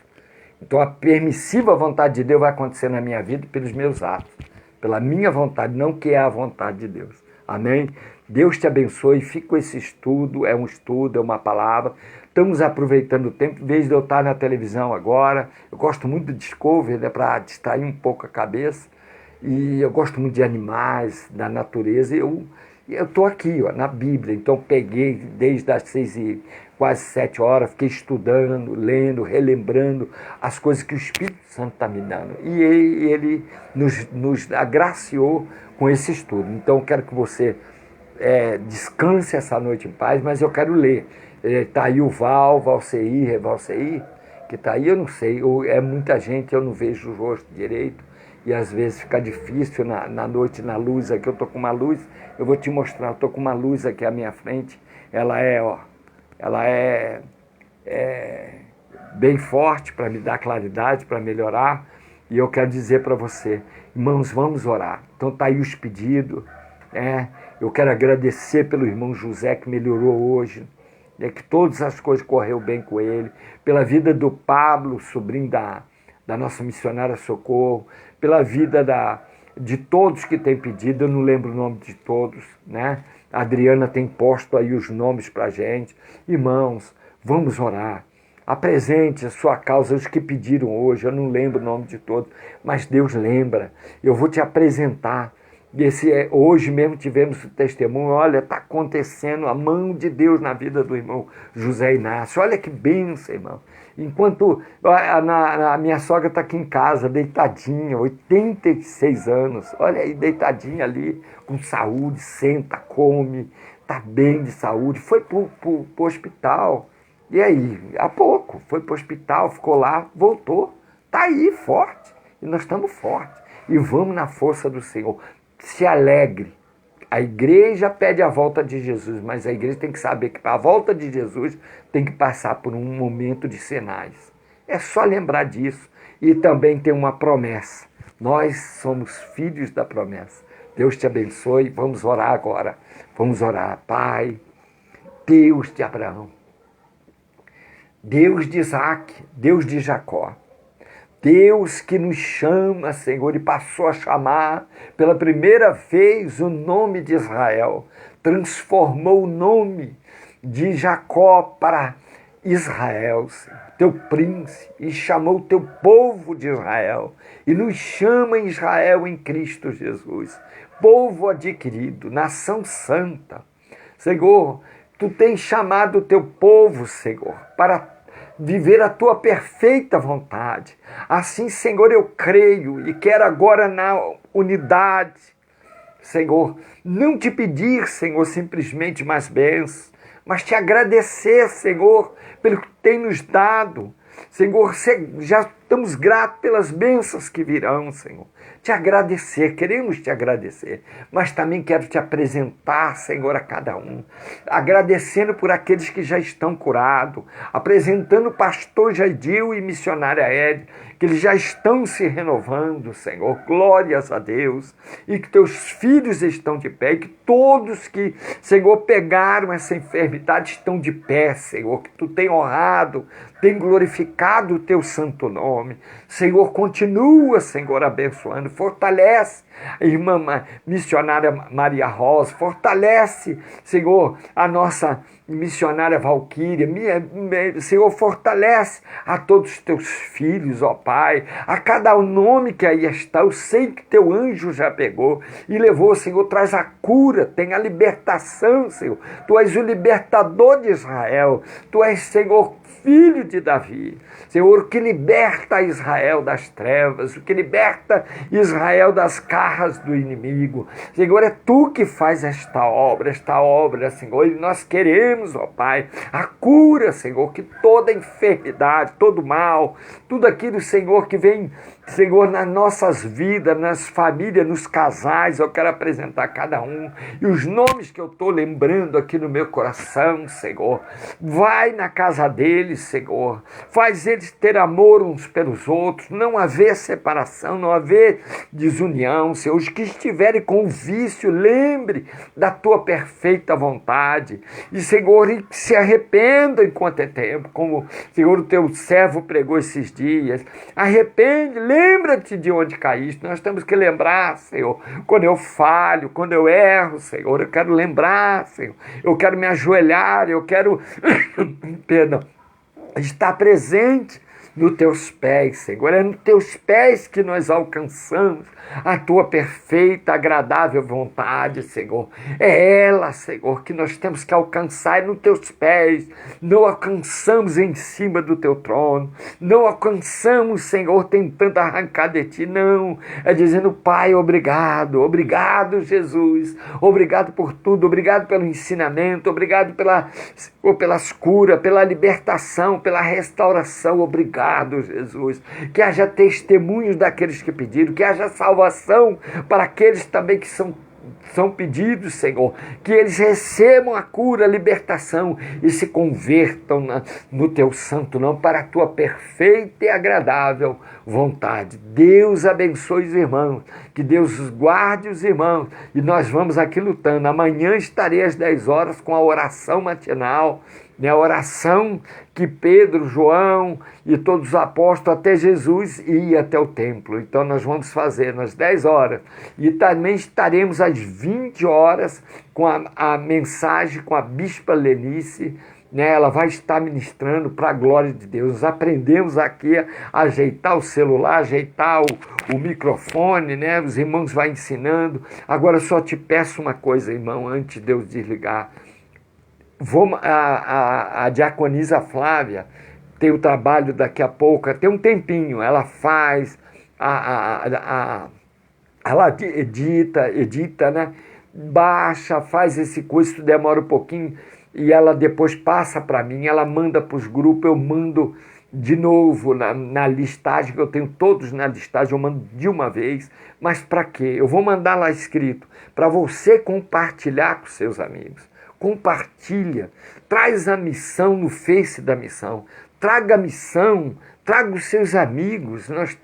Então a permissiva vontade de Deus vai acontecer na minha vida pelos meus atos, pela minha vontade, não que é a vontade de Deus. Amém? Deus te abençoe, fica com esse estudo, é uma palavra. Estamos aproveitando o tempo, em vez de eu estar na televisão agora. Eu gosto muito do Discovery, né, para distrair um pouco a cabeça. E eu gosto muito de animais, da natureza. Eu estou aqui, ó, na Bíblia. Então peguei desde as 6 e quase 7 horas, fiquei estudando, lendo, relembrando as coisas que o Espírito Santo está me dando. E ele nos agraciou com esse estudo. Então eu quero que você descanse essa noite em paz, mas eu quero ler. Está aí o Valceir, que está aí, eu não sei, é muita gente, eu não vejo o rosto direito, e às vezes fica difícil na noite, na luz aqui. Eu estou com uma luz, eu vou te mostrar, eu estou com uma luz aqui à minha frente, ela é bem forte para me dar claridade, para melhorar, e eu quero dizer para você, irmãos, vamos orar. Então está aí os pedidos, eu quero agradecer pelo irmão José que melhorou hoje, que todas as coisas correram bem com ele, pela vida do Pablo, sobrinho da nossa missionária Socorro, pela vida de todos que têm pedido, eu não lembro o nome de todos, né? A Adriana tem posto aí os nomes para a gente. Irmãos, vamos orar. Apresente a sua causa, os que pediram hoje, eu não lembro o nome de todos, mas Deus lembra. Eu vou te apresentar. Hoje mesmo tivemos o testemunho, olha, está acontecendo a mão de Deus na vida do irmão José Inácio. Olha que bênção, irmão. Enquanto a minha sogra está aqui em casa, deitadinha, 86 anos, olha aí, deitadinha ali, com saúde, senta, come, está bem de saúde, foi para o hospital. E aí, há pouco, foi para o hospital, ficou lá, voltou, está aí, forte. E nós estamos fortes. E vamos na força do Senhor. Se alegre. A igreja pede a volta de Jesus, mas a igreja tem que saber que para a volta de Jesus tem que passar por um momento de sinais. É só lembrar disso. E também tem uma promessa. Nós somos filhos da promessa. Deus te abençoe. Vamos orar agora. Vamos orar. Pai, Deus de Abraão, Deus de Isaac, Deus de Jacó, Deus que nos chama, Senhor, e passou a chamar pela primeira vez o nome de Israel, transformou o nome de Jacó para Israel, Senhor, teu príncipe, e chamou o teu povo de Israel, e nos chama em Israel em Cristo Jesus, povo adquirido, nação santa. Senhor, tu tens chamado o teu povo, Senhor, para viver a tua perfeita vontade. Assim, Senhor, eu creio e quero agora na unidade, Senhor, não te pedir, Senhor, simplesmente mais bênçãos, mas te agradecer, Senhor, pelo que tem nos dado. Senhor, já estamos gratos pelas bênçãos que virão, Senhor. Te agradecer, queremos te agradecer, mas também quero te apresentar, Senhor, a cada um, agradecendo por aqueles que já estão curados, apresentando o pastor Jaidil e missionária Ed, que eles já estão se renovando, Senhor, glórias a Deus, e que teus filhos estão de pé, e que todos que, Senhor, pegaram essa enfermidade estão de pé, Senhor, que tu tem honrado, tem glorificado o teu santo nome. Senhor, continua, Senhor, abençoando, fortalece a irmã missionária Maria Rosa, fortalece, Senhor, a nossa missionária Valquíria, Senhor, fortalece a todos os teus filhos, ó Pai, a cada nome que aí está, eu sei que teu anjo já pegou e levou, Senhor, traz a cura, tem a libertação, Senhor, tu és o libertador de Israel, tu és, Senhor, filho de Davi, Senhor, o que liberta Israel das trevas, o que liberta Israel das garras do inimigo, Senhor, é tu que faz esta obra, Senhor, e nós queremos, ó Pai, a cura, Senhor, que toda enfermidade, todo mal, tudo aquilo, Senhor, que vem, Senhor, nas nossas vidas, nas famílias, nos casais, eu quero apresentar cada um, e os nomes que eu estou lembrando aqui no meu coração, Senhor, vai na casa deles, Senhor, faz eles ter amor uns pelos outros, não haver separação, não haver desunião, Senhor, os que estiverem com vício, lembre da tua perfeita vontade, e, Senhor, e que se arrependam enquanto é tempo, como, Senhor, o teu servo pregou esses dias, arrepende, lembra-te de onde caíste. Nós temos que lembrar, Senhor, quando eu falho, quando eu erro, Senhor, eu quero lembrar, Senhor, eu quero me ajoelhar, eu quero, perdão, estar presente nos teus pés, Senhor, é nos teus pés que nós alcançamos a tua perfeita, agradável vontade, Senhor, é ela, Senhor, que nós temos que alcançar, é nos teus pés, não alcançamos em cima do teu trono, não alcançamos, Senhor, tentando arrancar de ti, não, é dizendo, Pai, obrigado, Jesus, obrigado por tudo, obrigado pelo ensinamento, obrigado pelas curas, pela libertação, pela restauração, obrigado, Jesus, que haja testemunhos daqueles que pediram, que haja salvação para aqueles também que são pedidos, Senhor, que eles recebam a cura, a libertação e se convertam no teu santo nome para a tua perfeita e agradável vontade. Deus abençoe os irmãos, que Deus guarde os irmãos, e nós vamos aqui lutando. Amanhã estarei às 10 horas com a oração matinal, a oração que Pedro, João e todos os apóstolos, até Jesus, ia até o templo. Então nós vamos fazer às 10 horas. E também estaremos às 20 horas com a mensagem com a Bispa Lenice. Ela vai estar ministrando para a glória de Deus. Nós aprendemos aqui a ajeitar o celular, ajeitar o microfone, os irmãos vão ensinando. Agora eu só te peço uma coisa, irmão, antes de eu desligar. A diaconisa Flávia tem o trabalho daqui a pouco, tem um tempinho, ela faz, ela edita, baixa, faz esse curso, isso demora um pouquinho, e ela depois passa para mim, ela manda para os grupos, eu mando de novo na listagem, que eu tenho todos na listagem, eu mando de uma vez, mas para quê? Eu vou mandar lá escrito, para você compartilhar com seus amigos. Compartilha, traz a missão no Face da missão, traga a missão, traga os seus amigos. Nós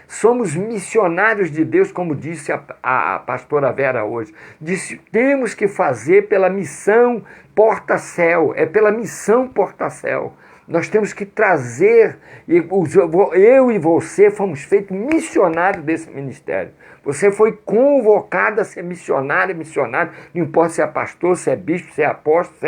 somos missionários de Deus, como disse a pastora Vera hoje, disse, temos que fazer pela missão Porta-Céu, é pela missão Porta-Céu. Nós temos que trazer, eu e você fomos feitos missionários desse ministério. Você foi convocado a ser missionário, não importa se é pastor, se é bispo, se é apóstolo,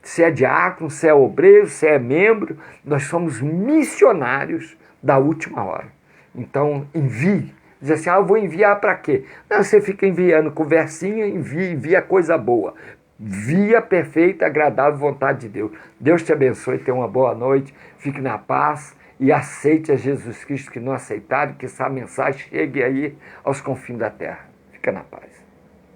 se é diácono, se é obreiro, se é membro, nós somos missionários da última hora. Então, envie. Diz assim, eu vou enviar para quê? Não, você fica enviando conversinha, envia coisa boa. via perfeita, agradável vontade de Deus. Deus te abençoe, tenha uma boa noite, fique na paz e aceite a Jesus Cristo que não aceitaram, que essa mensagem chegue aí aos confins da terra. Fica na paz.